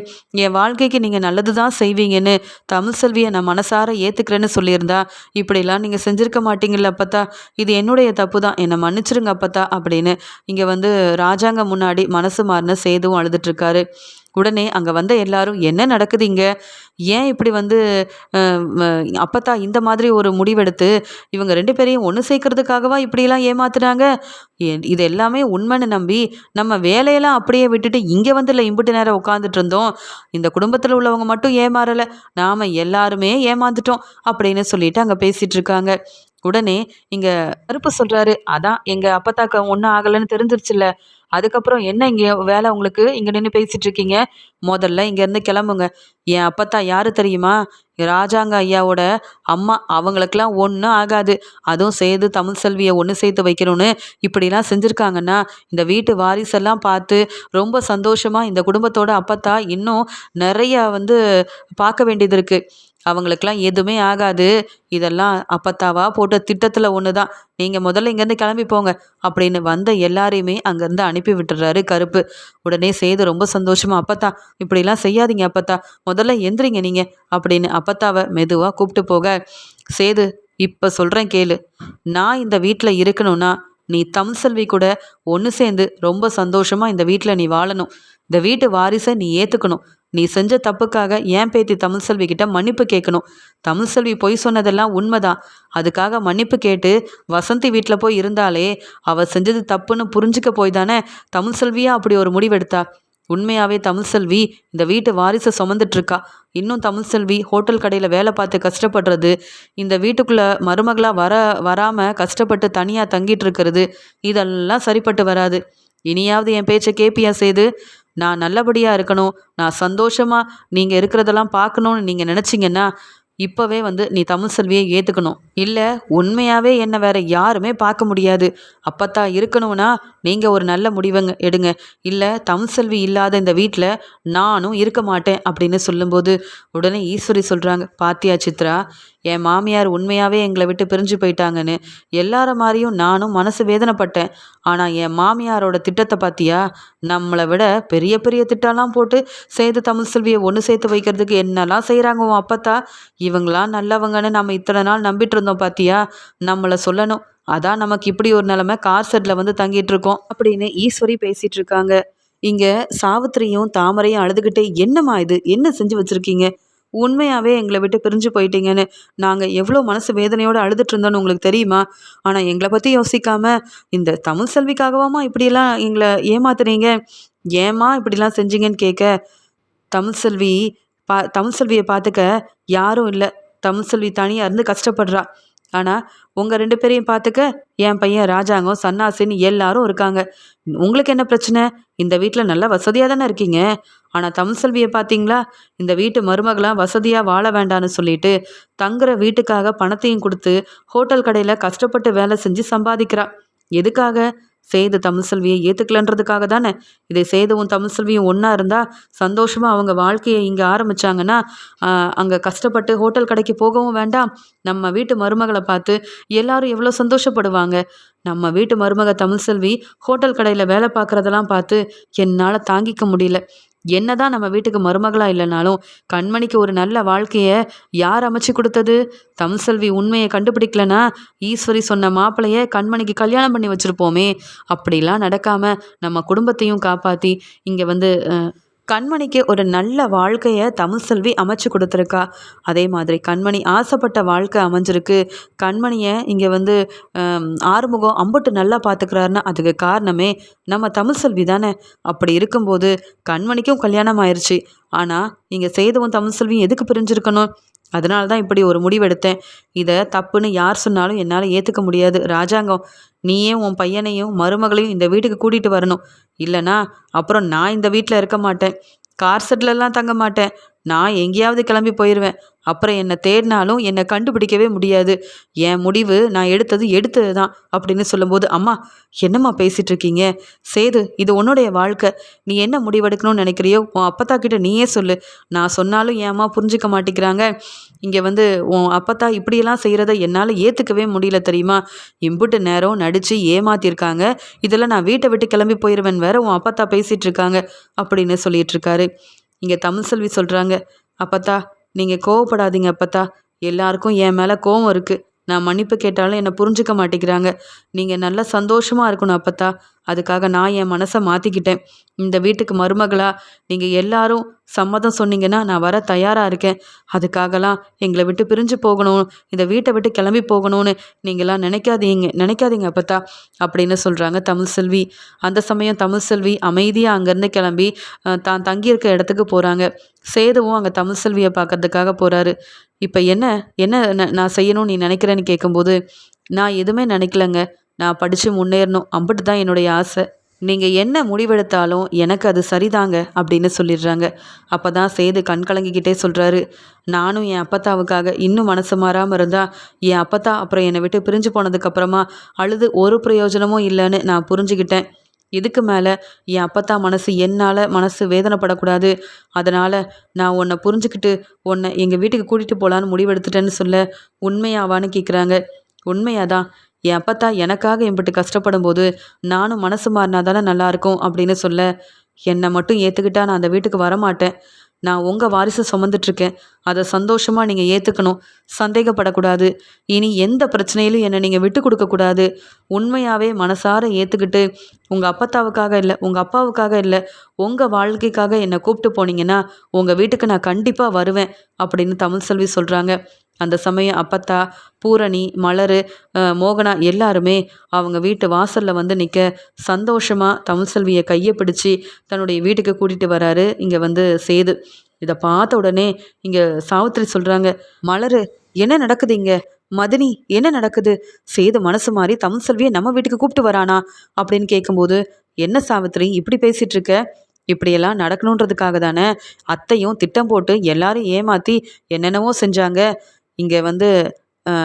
என் வாழ்க்கைக்கு நீங்கள் நல்லது தான் செய்வீங்கன்னு தமிழ்செல்வியை நான் மனசார ஏற்றுக்கிறேன்னு சொல்லியிருந்தா இப்படிலாம் நீங்கள் செஞ்சுருக்க மாட்டீங்கல்ல அப்பத்தா. இது என்னுடைய தப்பு தான், என்னை மன்னிச்சிருங்க அப்பத்தா அப்படின்னு இங்கே வந்து ராஜாங்க முன்னாடி மனசு மாறின சேதுவும் அழுதுட்ருக்காரு. உடனே அங்கே வந்த எல்லாரும், என்ன நடக்குது இங்கே, ஏன் இப்படி வந்து அப்பத்தா இந்த மாதிரி ஒரு முடிவெடுத்து இவங்க 2 பேரையும் ஒன்று சேர்க்கறதுக்காகவா இப்படியெல்லாம் ஏமாத்துனாங்க? இது எல்லாமே உண்மைன்னு நம்பி நம்ம வேலையெல்லாம் அப்படியே விட்டுட்டு இங்கே வந்து இல்லை இம்புட்டு நேரம் உட்காந்துட்டு இருந்தோம். இந்த குடும்பத்தில் உள்ளவங்க மட்டும் ஏமாறலை, நாம் எல்லாருமே ஏமாந்துட்டோம் அப்படின்னு சொல்லிட்டு அங்கே பேசிகிட்டு இருக்காங்க. உடனே இங்கே கருப்பு சொல்கிறாரு, அதான் எங்கள் அப்பத்தாக்க ஒன்றும் ஆகலைன்னு தெரிஞ்சிருச்சுல்ல, அதுக்கப்புறம் என்ன இங்கே வேலை உங்களுக்கு, இங்கே நின்று பேசிகிட்டு இருக்கீங்க, முதல்ல இங்கேருந்து கிளம்புங்க. என் அப்பத்தா யார் தெரியுமா? ராஜாங்க ஐயாவோட அம்மா, அவங்களுக்கெல்லாம் ஒன்றும் ஆகாது. அதுவும் சேது தமிழ்செல்வியை ஒன்று சேர்த்து வைக்கணும்னு இப்படிலாம் செஞ்சுருக்காங்கன்னா இந்த வீட்டு வாரிசெல்லாம் பார்த்து ரொம்ப சந்தோஷமாக இந்த குடும்பத்தோட அப்பத்தா இன்னும் நிறையா வந்து பார்க்க வேண்டியது இருக்குது. அவங்களுக்கெல்லாம் எதுவுமே ஆகாது, இதெல்லாம் அப்பத்தாவா போட்ட திட்டத்தில் ஒன்று தான். நீங்கள் முதல்ல இங்கேருந்து கிளம்பி போங்க அப்படின்னு வந்த எல்லாரையுமே அங்கேருந்து அனுப்பி விட்டுறாரு கருப்பு. உடனே சேது ரொம்ப சந்தோஷமாக, அப்பத்தா இப்படிலாம் செய்யாதீங்க அப்பத்தா, முதல்ல எந்திரிங்க நீங்கள் அப்படின்னு அப்பத்தாவை மெதுவாக கூப்பிட்டு போக, சேது இப்போ சொல்கிறேன் கேளு, நான் இந்த வீட்டில் இருக்கணும்னா நீ தமிழ்செல்வி கூட ஒன்று சேர்ந்து ரொம்ப சந்தோஷமாக இந்த வீட்டில் நீ வாழணும். இந்த வீட்டு வாரிசை நீ ஏற்றுக்கணும். நீ செஞ்ச தப்புக்காக ஏன் பேத்தி தமிழ்செல்வி கிட்ட மன்னிப்பு கேட்கணும். தமிழ்செல்வி பொய் சொன்னதெல்லாம் உண்மைதான், அதுக்காக மன்னிப்பு கேட்டு வசந்தி வீட்டில் போய் இருந்தாலே அவள் செஞ்சது தப்புன்னு புரிஞ்சுக்க போய் தானே தமிழ்செல்வியா அப்படி ஒரு முடிவெடுத்தா. உண்மையாகவே தமிழ்செல்வி இந்த வீட்டு வாரிசை சுமந்துட்டுருக்கா. இன்னும் தமிழ்செல்வி ஹோட்டல் கடையில் வேலை பார்த்து கஷ்டப்படுறது, இந்த வீட்டுக்குள்ளே மருமகளாக வராமல் கஷ்டப்பட்டு தனியாக தங்கிட்டு இருக்கிறது, இதெல்லாம் சரிப்பட்டு வராது. இனியாவது என் பேச்சை கேப்பியா சேது? நான் நல்லபடியாக இருக்கணும், நான் சந்தோஷமாக நீங்கள் இருக்கிறதெல்லாம் பார்க்கணுன்னு நீங்கள் நினச்சிங்கன்னா இப்போவே வந்து நீ தமிழ்செல்வியை ஏற்றுக்கணும். இல்லை உண்மையாகவே என்னை வேறு யாருமே பார்க்க முடியாது. அப்பத்தா இருக்கணும்னா நீங்கள் ஒரு நல்ல முடிவுங்க எடுங்க. இல்லை தமிழ்செல்வி இல்லாத இந்த வீட்டில் நானும் இருக்க மாட்டேன் அப்படின்னு சொல்லும்போது உடனே ஈஸ்வரி சொல்கிறாங்க, பாத்தியா சித்ரா, என் மாமியார் உண்மையாகவே எங்களை விட்டு பிரிஞ்சு போயிட்டாங்கன்னு எல்லார மாதிரியும் நானும் மனசு வேதனைப்பட்டேன். ஆனால் என் மாமியாரோட திட்டத்தை பார்த்தியா, நம்மளை விட பெரிய பெரிய திட்டம்லாம் போட்டு சேது தமிழ்செல்வியை ஒன்று சேர்த்து வைக்கிறதுக்கு என்னெல்லாம் செய்கிறாங்க உன் அப்பத்தா. இவங்களாம் நல்லவங்கன்னு நம்ம இத்தனை நாள் நம்பிட்டு இருந்தோம் பார்த்தியா, நம்மளை சொல்லணும். அதான் நமக்கு இப்படி ஒரு நிலைமை, கார் ஷெட்ல வந்து தங்கிட்டு இருக்கோம் அப்படின்னு ஈஸ்வரி பேசிட்டு இருக்காங்க. இங்க சாவித்திரியும் தாமரையும் அழுதுகிட்டே, என்னம்மா இது, என்ன செஞ்சு வச்சிருக்கீங்க, உண்மையாவே எங்களை விட்டு பிரிஞ்சு போயிட்டீங்கன்னு நாங்க எவ்வளோ மனசு வேதனையோட அழுதுட்டு இருந்தோன்னு உங்களுக்கு தெரியுமா? ஆனா எங்களை பத்தி யோசிக்காம இந்த தமிழ் செல்விக்காகவாம்மா இப்படியெல்லாம் எங்களை ஏமாத்துனீங்க, ஏம்மா இப்படிலாம் செஞ்சீங்கன்னு கேட்க, தமிழ் செல்வி தமிழ் செல்விய பார்த்துக்க யாரும் இல்ல. தமிழ் செல்வி தனியா இருந்து கஷ்டப்படுறா. ஆனா, உங்க 2 பேரையும் பார்த்துக்க என் பையன் ராஜாங்கம், சன்னாசின்னு எல்லாரும் இருக்காங்க. உங்களுக்கு என்ன பிரச்சனை? இந்த வீட்ல நல்லா வசதியா தானே இருக்கீங்க. ஆனா தமிழ் செல்விய பார்த்தீங்களா? இந்த வீட்டு மருமகளா வசதியா வாழ வேண்டான்னு சொல்லிட்டு, தங்குற வீட்டுக்காக பணத்தையும் குடுத்து, ஹோட்டல் கடையில கஷ்டப்பட்டு வேலை செஞ்சு சம்பாதிக்கிறா. எதுக்காக? சேது தமிழ் செல்வியை ஏத்துக்கலன்றதுக்காக தானே. இதை சேதுவும் தமிழ் செல்வியும் ஒண்ணா இருந்தா சந்தோஷமா அவங்க வாழ்க்கையை இங்க ஆரம்பிச்சாங்கன்னா, அங்க கஷ்டப்பட்டு ஹோட்டல் கடைக்கு போகவும் வேண்டாம். நம்ம வீட்டு மருமகள பார்த்து எல்லாரும் எவ்வளோ சந்தோஷப்படுவாங்க. நம்ம வீட்டு மருமக தமிழ் செல்வி ஹோட்டல் கடையில வேலை பார்க்குறதெல்லாம் பார்த்து என்னால தாங்கிக்க முடியல. என்னதான் நம்ம வீட்டுக்கு மருமகளா இல்லைனாலும் கண்மணிக்கு ஒரு நல்ல வாழ்க்கைய யார் அமைச்சு கொடுத்தது? தமிழ் செல்வி உண்மையை கண்டுபிடிக்கலனா ஈஸ்வரி சொன்ன மாப்பிளைய கண்மணிக்கு கல்யாணம் பண்ணி வச்சிருப்போமே. அப்படிலாம் நடக்காம நம்ம குடும்பத்தையும் காப்பாத்தி இங்க வந்து கண்மணிக்கு ஒரு நல்ல வாழ்க்கைய தமிழ் செல்வி அமைச்சு கொடுத்துருக்கா. அதே மாதிரி கண்மணி ஆசைப்பட்ட வாழ்க்கை அமைஞ்சிருக்கு. கண்மணிய இங்க வந்து ஆறுமுகம் அம்புட்டு நல்லா பார்த்துக்கிறாருன்னா அதுக்கு காரணமே நம்ம தமிழ் செல்வி தானே. அப்படி இருக்கும்போது கண்மணிக்கும் கல்யாணம் ஆயிருச்சு. ஆனா இங்க சேதுவும் தமிழ் செல்வியும் எதுக்கு பிரிஞ்சிருக்கணும்? அதனால தான் இப்படி ஒரு முடிவெடுத்தேன். இதை தப்புன்னு யார் சொன்னாலும் என்னால் ஏற்றுக்க முடியாது. ராஜாங்கம், நீயே உன் பையனையும் மருமகளையும் இந்த வீட்டுக்கு கூட்டிகிட்டு வரணும். இல்லைனா அப்புறம் நான் இந்த வீட்டில் இருக்க மாட்டேன். கார் செட்லலாம் தங்க மாட்டேன். நான் எங்கேயாவது கிளம்பி போயிடுவேன். அப்புறம் என்னை தேடினாலும் என்னை கண்டுபிடிக்கவே முடியாது. என் முடிவு நான் எடுத்தது தான் அப்படின்னு சொல்லும்போது, அம்மா என்னம்மா பேசிகிட்டு இருக்கீங்க? சேது, இது உன்னுடைய வாழ்க்கை. நீ என்ன முடிவெடுக்கணும்னு நினைக்கிறியோ உன் அப்பத்தா கிட்ட நீயே சொல்லு. நான் சொன்னாலும் என் அம்மா புரிஞ்சிக்க மாட்டேங்கிறாங்க. இங்கே வந்து உன் அப்பத்தா இப்படியெல்லாம் செய்கிறத என்னால் ஏற்றுக்கவே முடியல தெரியுமா? இம்புட்டு நேரம் நடித்து ஏமாத்திருக்காங்க. இதில் நான் வீட்டை விட்டு கிளம்பி போயிடுவேன் வேற உன் அப்பத்தா பேசிகிட்டு இருக்காங்க அப்படின்னு சொல்லிட்டு இருக்காரு. இங்கே தமிழ் செல்வி சொல்கிறாங்க, அப்பத்தா நீங்கள் கோவப்படாதீங்க அப்பத்தா. எல்லாருக்கும் என் மேலே கோவம் இருக்குது. நான் மன்னிப்பு கேட்டாலும் என்னை புரிஞ்சுக்க மாட்டேங்கிறாங்க. நீங்கள் நல்லா சந்தோஷமாக இருக்கணும் அப்பத்தா. அதுக்காக நான் என் மனசை மாற்றிக்கிட்டேன். இந்த வீட்டுக்கு மருமகளா நீங்கள் எல்லாரும் சம்மதம் சொன்னீங்கன்னா நான் வர தயாராக இருக்கேன். அதுக்காகலாம் எங்களை விட்டு பிரிஞ்சு போகணும், இந்த வீட்டை விட்டு கிளம்பி போகணும்னு நீங்களாம் நினைக்காதீங்க அப்பத்தா அப்படின்னு சொல்கிறாங்க தமிழ் செல்வி. அந்த சமயம் தமிழ் செல்வி அமைதியாக அங்கேருந்து கிளம்பி தான் தங்கியிருக்க இடத்துக்கு போகிறாங்க. சேதுவும் அங்கே தமிழ் செல்வியை பார்க்கறதுக்காக போகிறாரு. இப்போ என்ன என்ன நான் செய்யணும்னு நீ நினைக்கிறேன்னு கேட்கும்போது, நான் எதுவுமே நினைக்கலங்க. நான் படித்து முன்னேறணும், அம்பிட்டு தான் என்னுடைய ஆசை. நீங்கள் என்ன முடிவெடுத்தாலும் எனக்கு அது சரிதாங்க அப்படின்னு சொல்லிடுறாங்க. அப்போ தான் சேது கண் கலங்கிக்கிட்டே சொல்கிறாரு, நானும் என் அப்பத்தாவுக்காக இன்னும் மனசு மாறாமல் இருந்தால் என் அப்பத்தா அப்புறம் என்னை விட்டு பிரிஞ்சு போனதுக்கப்புறமா அழுது ஒரு பிரயோஜனமும் இல்லைன்னு நான் புரிஞ்சுக்கிட்டேன். இதுக்கு மேலே என் அப்பத்தா மனசு வேதனைப்படக்கூடாது. அதனால் நான் உன்னை புரிஞ்சுக்கிட்டு உன்னை எங்கள் வீட்டுக்கு கூட்டிகிட்டு போகலான்னு முடிவெடுத்துட்டேன்னு சொல்ல, உண்மையாவான்னு கேட்குறாங்க. உண்மையாதான். என் அப்பத்தா எனக்காக எம்பிட்டு கஷ்டப்படும் போது நானும் மனசு மாறினா தானே நல்லாயிருக்கும் அப்படின்னு சொல்ல, என்னை மட்டும் ஏற்றுக்கிட்டா நான் அந்த வீட்டுக்கு வரமாட்டேன். நான் உங்கள் வாரிசை சுமந்துட்டுருக்கேன். அதை சந்தோஷமாக நீங்கள் ஏற்றுக்கணும். சந்தேகப்படக்கூடாது. இனி எந்த பிரச்சனையிலும் என்னை நீங்கள் விட்டு கொடுக்கக்கூடாது. உண்மையாகவே மனசார ஏற்றுக்கிட்டு உங்கள் அப்பத்தாவுக்காக இல்லை, உங்கள் அப்பாவுக்காக இல்லை, உங்கள் வாழ்க்கைக்காக என்னை கூப்பிட்டு போனீங்கன்னா உங்கள் வீட்டுக்கு நான் கண்டிப்பாக வருவேன் அப்படின்னு தமிழ் செல்வி சொல்கிறாங்க. அந்த சமயம் அப்பத்தா, பூரணி, மலர், மோகனா எல்லாருமே அவங்க வீட்டு வாசலில் வந்து நிற்க சந்தோஷமாக தமிழ் செல்வியை கையை பிடிச்சி தன்னுடைய வீட்டுக்கு கூட்டிகிட்டு வராரு இங்கே வந்து சேது. இதை பார்த்த உடனே இங்கே சாவித்திரி சொல்கிறாங்க, மலர் என்ன நடக்குது இங்கே? மதினி என்ன நடக்குது? சேது மனசு மாறி தமிழ் செல்வியை நம்ம வீட்டுக்கு கூப்பிட்டு வரானா அப்படின்னு கேட்கும்போது, என்ன சாவித்திரி இப்படி பேசிகிட்டு இருக்க? இப்படியெல்லாம் நடக்கணுன்றதுக்காக தானே அத்தையும் திட்டம் போட்டு எல்லாரும் ஏமாற்றி என்னென்னவோ செஞ்சாங்க. இங்கே வந்து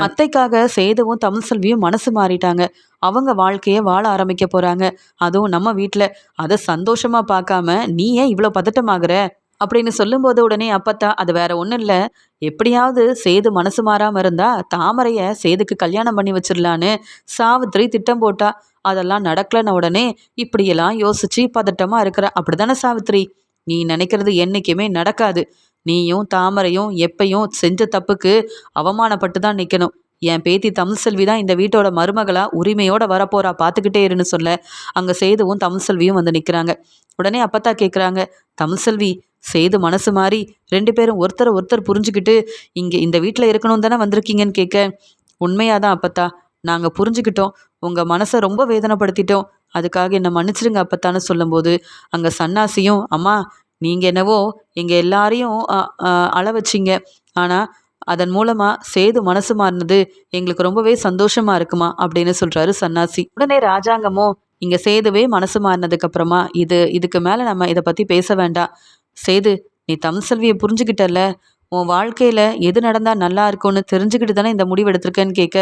அத்தைக்காக சேதுவும் தமிழ் செல்வியும் மனசு மாறிட்டாங்க. அவங்க வாழ்க்கையை வாழ ஆரம்பிக்க போகிறாங்க. அதுவும் நம்ம வீட்டில். அதை சந்தோஷமாக பார்க்காம நீ ஏன் இவ்வளோ பதட்டமாகற அப்படின்னு சொல்லும்போது உடனே அப்பத்தா, அது வேற ஒன்றும் இல்லை, எப்படியாவது சேது மனசு மாறாமல் இருந்தா தாமரையை சேதுக்கு கல்யாணம் பண்ணி வச்சிடலான்னு சாவித்திரி திட்டம் போட்டா. அதெல்லாம் நடக்கலன்னு உடனே இப்படியெல்லாம் யோசிச்சு பதட்டமாக இருக்கிற. அப்படிதானே சாவித்திரி? நீ நினைக்கிறது என்றைக்குமே நடக்காது. நீயும் தாமரையும் எப்பையும் செஞ்ச தப்புக்கு அவமானப்பட்டு தான் நிற்கணும். என் பேத்தி தமிழ்செல்வி தான் இந்த வீட்டோட மருமகளா உரிமையோட வரப்போறா, பார்த்துக்கிட்டே இருன்னு சொல்ல அங்கே சேதுவும் தமிழ்செல்வியும் வந்து நிற்கிறாங்க. உடனே அப்பத்தா கேட்குறாங்க, தமிழ்செல்வி சேது மனசு மாறி 2 பேரும் ஒருத்தரை ஒருத்தர் புரிஞ்சுக்கிட்டு இங்கே இந்த வீட்டில் இருக்கணும் தானே வந்திருக்கீங்கன்னு கேட்க, உண்மையாதான் அப்பத்தா, நாங்கள் புரிஞ்சுக்கிட்டோம், உங்கள் மனசை ரொம்ப வேதனைப்படுத்திட்டோம், அதுக்காக என்னை மன்னிச்சிடுங்க அப்பத்தான்னு சொல்லும்போது அங்கே சன்னாசியும், அம்மா நீங்கள் என்னவோ எங்கள் எல்லாரையும் அழ வச்சிங்க, ஆனால் அதன் மூலமாக சேது மனசு மாறினது எங்களுக்கு ரொம்பவே சந்தோஷமா இருக்குமா அப்படின்னு சொல்கிறாரு சன்னாசி. உடனே ராஜாங்கமோ, இங்கே சேதுவே மனசு மாறினதுக்கு அப்புறமா இதுக்கு மேலே நம்ம இதை பற்றி பேச வேண்டாம். சேது, நீ தமிழ்செல்வியை புரிஞ்சுக்கிட்டல, உன் வாழ்க்கையில் எது நடந்தால் நல்லா இருக்கும்னு தெரிஞ்சுக்கிட்டு தானே இந்த முடிவு எடுத்திருக்கேன்னு கேட்க,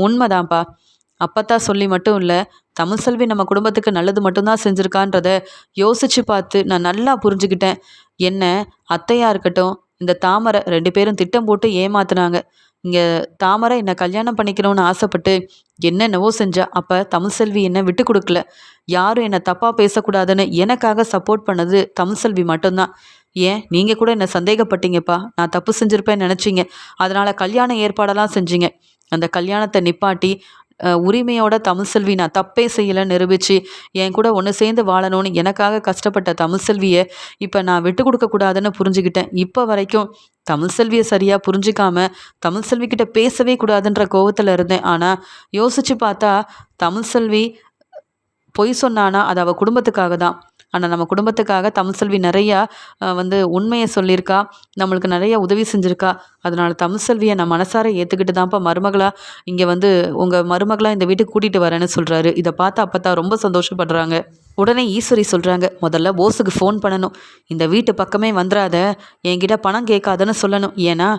உண்மைதான்ப்பா, அப்பத்தா சொல்லி மட்டும் இல்லை, தமிழ்செல்வி நம்ம குடும்பத்துக்கு நல்லது மட்டும்தான் செஞ்சுருக்கான்றத யோசிச்சு பார்த்து நான் நல்லா புரிஞ்சுக்கிட்டேன். என்ன அத்தையாக இருக்கட்டும், இந்த தாமரை 2 பேரும் திட்டம் போட்டு ஏமாத்துனாங்க. இங்கே தாமரை என்னை கல்யாணம் பண்ணிக்கணும்னு ஆசைப்பட்டு என்னென்னவோ செஞ்சா. அப்போ தமிழ்செல்வி என்னை விட்டு கொடுக்கல. யாரும் என்னை தப்பாக பேசக்கூடாதுன்னு எனக்காக சப்போர்ட் பண்ணது தமிழ்செல்வி மட்டும்தான். ஏன் நீங்கள் கூட என்னை சந்தேகப்பட்டீங்கப்பா, நான் தப்பு செஞ்சுருப்பேன்னு நினச்சிங்க, அதனால் கல்யாண ஏற்பாடெல்லாம் செஞ்சீங்க. அந்த கல்யாணத்தை நிப்பாட்டி உரிமையோட தமிழ்செல்வி நான் தப்பே செய்யலைன்னு நிரூபித்து என் கூட ஒன்று சேர்ந்து வாழணும்னு எனக்காக கஷ்டப்பட்ட தமிழ்செல்வியை இப்போ நான் விட்டு கொடுக்கக்கூடாதுன்னு புரிஞ்சுக்கிட்டேன். இப்போ வரைக்கும் தமிழ்செல்வியை சரியாக புரிஞ்சிக்காம தமிழ்செல்விக்கிட்ட பேசவே கூடாதுன்ற கோவத்தில் இருந்தேன். ஆனால் யோசித்து பார்த்தா தமிழ்செல்வி பொய் சொன்னானா அது அவள் குடும்பத்துக்காக தான். ஆனால் நம்ம குடும்பத்துக்காக தமிழ்செல்வி நிறையா உண்மையை சொல்லியிருக்கா, நம்மளுக்கு நிறைய உதவி செஞ்சுருக்கா. அதனால் தமிழ்செல்வியை நான் மனசார ஏற்றுக்கிட்டு தான்ப்பா மருமகளாக இங்கே உங்கள் மருமகளாக இந்த வீட்டுக்கு கூட்டிகிட்டு வரேன்னு சொல்கிறாரு. இதை பார்த்து அப்போ ரொம்ப சந்தோஷப்படுறாங்க. உடனே ஈஸ்வரி சொல்கிறாங்க, முதல்ல போஸுக்கு ஃபோன் பண்ணணும், இந்த வீட்டு பக்கமே வந்துடாத, என்கிட்ட பணம் கேட்காதன்னு சொல்லணும். ஏன்னா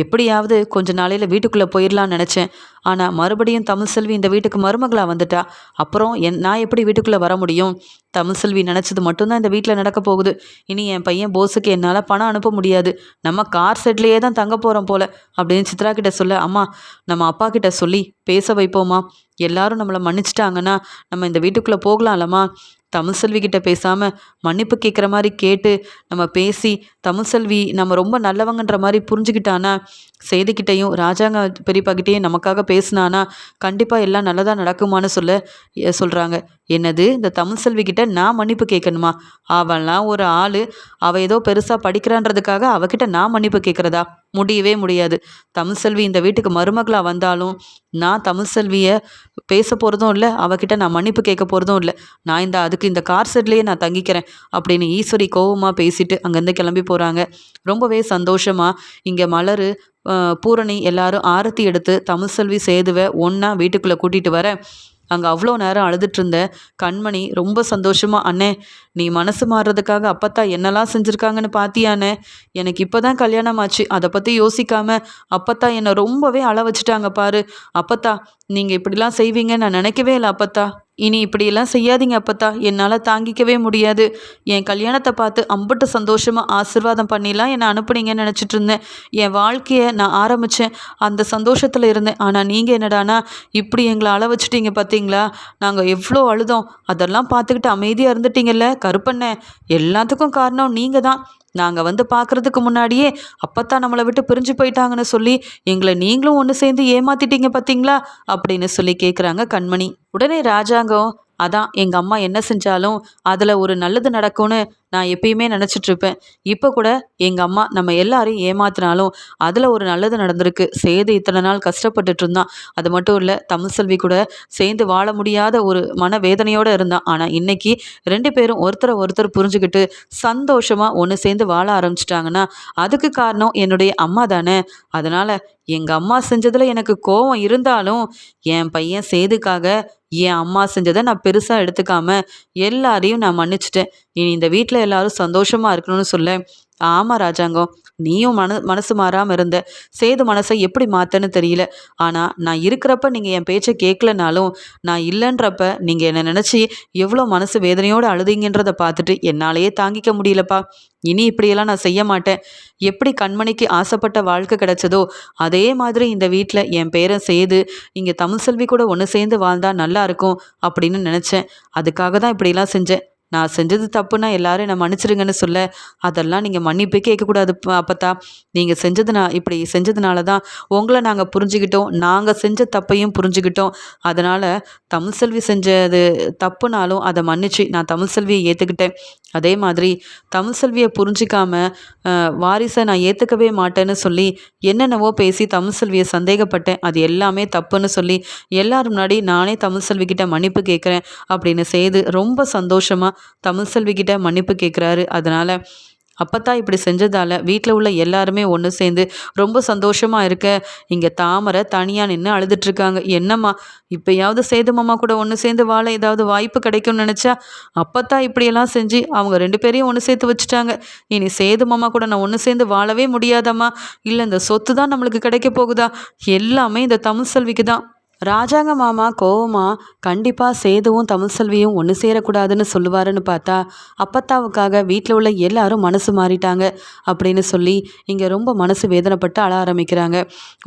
எப்படியாவது கொஞ்ச நாளையில் வீட்டுக்குள்ளே போயிடலான்னு நினச்சேன். ஆனால் மறுபடியும் தமிழ்செல்வி இந்த வீட்டுக்கு மருமகளாக வந்துட்டா. அப்புறம் நான் எப்படி வீட்டுக்குள்ளே வர முடியும்? தமிழ்செல்வி நினச்சது மட்டும்தான் இந்த வீட்டில் நடக்க போகுது. இனி என் பையன் போஸுக்கு என்னால் பணம் அனுப்ப முடியாது. நம்ம கார் செட்லேயே தான் தங்க போகிறோம் போல அப்படின்னு சித்ரா கிட்ட சொல்ல, அம்மா நம்ம அப்பா கிட்ட சொல்லி பேச வைப்போமா, எல்லாரும் நம்மளை மன்னிச்சிட்டாங்கன்னா நம்ம இந்த வீட்டுக்குள்ளே போகலாம்லம்மா. தமிழ்செல்வி கிட்ட பேசாமல் மன்னிப்பு கேட்குற மாதிரி கேட்டு நம்ம பேசி தமிழ்செல்வி நம்ம ரொம்ப நல்லவங்கன்ற மாதிரி புரிஞ்சுக்கிட்டானா, சேதுக்கிட்டையும் ராஜாங்க பெரியப்பாக்கிட்டேயும் நமக்காக பேசினானா கண்டிப்பாக எல்லாம் நல்லதாக நடக்குமான்னு சொல்கிறாங்க. என்னது, இந்த தமிழ்செல்வி கிட்ட நான் மன்னிப்பு கேட்கணுமா? அவன்லாம் ஒரு ஆள், அவள் ஏதோ பெருசாக படிக்கிறான்றதுக்காக அவகிட்ட நான் மன்னிப்பு கேட்குறதா? முடியவே முடியாது. தமிழ்செல்வி இந்த வீட்டுக்கு மருமகளாக வந்தாலும் நான் தமிழ்செல்வியை பேச போகிறதும் இல்லை, அவகிட்ட நான் மன்னிப்பு கேட்க போகிறதும் இல்லை. நான் அதுக்கு இந்த கார் செட்லேயே நான் தங்கிக்கிறேன் அப்படின்னு ஈஸ்வரி கோவமாக பேசிட்டு அங்கேருந்து கிளம்பி போகிறாங்க. ரொம்பவே சந்தோஷமாக இங்கே மலர், பூரணி எல்லாரும் ஆரத்தி எடுத்து தமிழ்செல்வி சேதுவை ஒன்றா வீட்டுக்குள்ளே கூட்டிகிட்டு வர அங்கே அவ்வளோ நேரம் அழுதுட்டு இருந்த கண்மணி ரொம்ப சந்தோஷமாக, அண்ணே நீ மனசு மாறுறதுக்காக அப்பத்தா என்னெல்லாம் செஞ்சுருக்காங்கன்னு பார்த்தியானே, எனக்கு இப்போ தான் கல்யாணம் ஆச்சு, அதை பற்றி யோசிக்காமல் அப்பத்தா என்னை ரொம்பவே அழ வச்சுட்டாங்க பாரு. அப்பத்தா நீங்கள் இப்படிலாம் செய்வீங்கன்னு நான் நினைக்கவே இல்லை அப்பத்தா. இனி இப்படியெல்லாம் செய்யாதீங்க அப்பத்தா, என்னால் தாங்கிக்கவே முடியாது. என் கல்யாணத்தை பார்த்து அம்புட்டு சந்தோஷமாக ஆசீர்வாதம் பண்ணிலாம் என்னை அனுப்புனீங்கன்னு நினச்சிட்டு இருந்தேன். என் வாழ்க்கையை நான் ஆரம்பித்தேன், அந்த சந்தோஷத்தில் இருந்தேன். ஆனால் நீங்கள் என்னடானா இப்படி எங்களை அழ வச்சுட்டீங்க பார்த்தீங்களா? நாங்கள் எவ்வளோ அழுதோம், அதெல்லாம் பார்த்துக்கிட்டு அமைதியாக இருந்துட்டீங்கல்ல கருப்பண்ணே. எல்லாத்துக்கும் காரணம் நீங்கள் தான். நாங்கள் பார்க்குறதுக்கு முன்னாடியே அப்பத்தான் நம்மளை விட்டு பிரிஞ்சு போயிட்டாங்கன்னு சொல்லி எங்களை நீங்களும் ஒன்று சேர்ந்து ஏமாத்திட்டீங்க பார்த்தீங்களா அப்படின்னு சொல்லி கேட்குறாங்க கண்மணி. உடனே ராஜாங்கம், அதான் எங்கள் அம்மா என்ன செஞ்சாலும் அதில் ஒரு நல்லது நடக்கும்னு நான் எப்பயுமே நினச்சிட்ருப்பேன். இப்போ கூட எங்கள் அம்மா நம்ம எல்லாரையும் ஏமாத்தினாலும் அதில் ஒரு நல்லது நடந்திருக்கு. சேது இத்தனை நாள் கஷ்டப்பட்டுட்டு இருந்தான். அது மட்டும் இல்லை, தமிழ்செல்வி கூட சேர்ந்து வாழ முடியாத ஒரு மனவேதனையோடு இருந்தான். ஆனால் இன்னைக்கு 2 பேரும் ஒருத்தரை ஒருத்தர் புரிஞ்சுக்கிட்டு சந்தோஷமாக ஒன்று சேர்ந்து வாழ ஆரம்பிச்சிட்டாங்கன்னா அதுக்கு காரணம் என்னுடைய அம்மா தானே. அதனால் எங்கள் அம்மா செஞ்சதில் எனக்கு கோபம் இருந்தாலும் என் பையன் சேதுக்காக என் அம்மா செஞ்சதை நான் பெருசாக எடுத்துக்காம எல்லாரையும் நான் மன்னிச்சிட்டேன். இனி இந்த வீட்டில் எல்லாரும் சந்தோஷமாக இருக்கணும்னு சொல்ல, ஆமாம் ராஜாங்கம், நீயும் மனசு மாறாமல் இருந்த, சேது மனசை எப்படி மாற்றன்னு தெரியல. ஆனால் நான் இருக்கிறப்ப நீங்கள் என் பேச்சை கேட்கலனாலும் நான் இல்லைன்றப்ப நீங்கள் என்னை நினச்சி எவ்வளோ மனசு வேதனையோடு அழுதிங்கன்றதை பார்த்துட்டு என்னாலேயே தாங்கிக்க முடியலப்பா. இனி இப்படியெல்லாம் நான் செய்ய மாட்டேன். எப்படி கண்மணிக்கு ஆசைப்பட்ட வாழ்க்கை கிடைச்சதோ அதே மாதிரி இந்த வீட்டில் என் பேரன் சேது இங்கே தமிழ்செல்வி கூட ஒன்று சேர்ந்து வாழ்ந்தா நல்லா இருக்கும் அப்படின்னு நினச்சேன். அதுக்காக தான் இப்படியெல்லாம் செஞ்சேன். நான் செஞ்சது தப்புன்னா எல்லாரும் என்னை மன்னிச்சிடுங்கன்னு சொல்ல, அதெல்லாம் நீங்கள் மன்னிப்பே கேட்கக்கூடாது அப்பத்தா. நீங்கள் இப்படி செஞ்சதுனால தான் உங்களை நாங்கள் புரிஞ்சுக்கிட்டோம். நாங்கள் செஞ்ச தப்பையும் புரிஞ்சுக்கிட்டோம். அதனால் தமிழ்செல்வி செஞ்சது தப்புனாலும் அதை மன்னிச்சு நான் தமிழ்செல்வியை ஏற்றுக்கிட்டேன். அதே மாதிரி தமிழ்செல்வியை புரிஞ்சிக்காம வாரிசை நான் ஏற்றுக்கவே மாட்டேன்னு சொல்லி என்னென்னவோ பேசி தமிழ்செல்வியை சந்தேகப்பட்டேன். அது எல்லாமே தப்புன்னு சொல்லி எல்லாரும் முன்னாடி நானே தமிழ்செல்விக்கிட்ட மன்னிப்பு கேட்குறேன் அப்படின்னு செய்து ரொம்ப சந்தோஷமாக தமிழ்செல்விக்கிட்ட மன்னிப்பு கேட்குறாரு. அதனால் அப்பத்தா இப்படி செஞ்சதால் வீட்டில் உள்ள எல்லாருமே ஒன்று சேர்ந்து ரொம்ப சந்தோஷமாக இருக்க, இங்கே தாமரை தனியாக நின்று அழுதுட்ருக்காங்க. என்னம்மா இப்போயாவது சேது மாமா கூட ஒன்று சேர்ந்து வாழ ஏதாவது வாய்ப்பு கிடைக்கும்னு நினச்சா அப்பத்தா இப்படியெல்லாம் செஞ்சு அவங்க 2 பேரையும் ஒன்று சேர்த்து வச்சுட்டாங்க. இனி சேது மாமா கூட நான் ஒன்று சேர்ந்து வாழவே முடியாதாம்மா? இல்லை இந்த சொத்து தான் நம்மளுக்கு கிடைக்க போகுதா? எல்லாமே இந்த தமிழ்செல்விக்கு தான். ராஜாங்க மாமா கோவமா கண்டிப்பாக சேதுவும் தமிழ்செல்வியும் ஒன்று சேரக்கூடாதுன்னு சொல்லுவாருன்னு பார்த்தா அப்பத்தாவுக்காக வீட்டில் உள்ள எல்லாரும் மனசு மாறிட்டாங்க அப்படின்னு சொல்லி இங்கே ரொம்ப மனசு வேதனைப்பட்டு அழ ஆரம்பிக்கிறாங்க.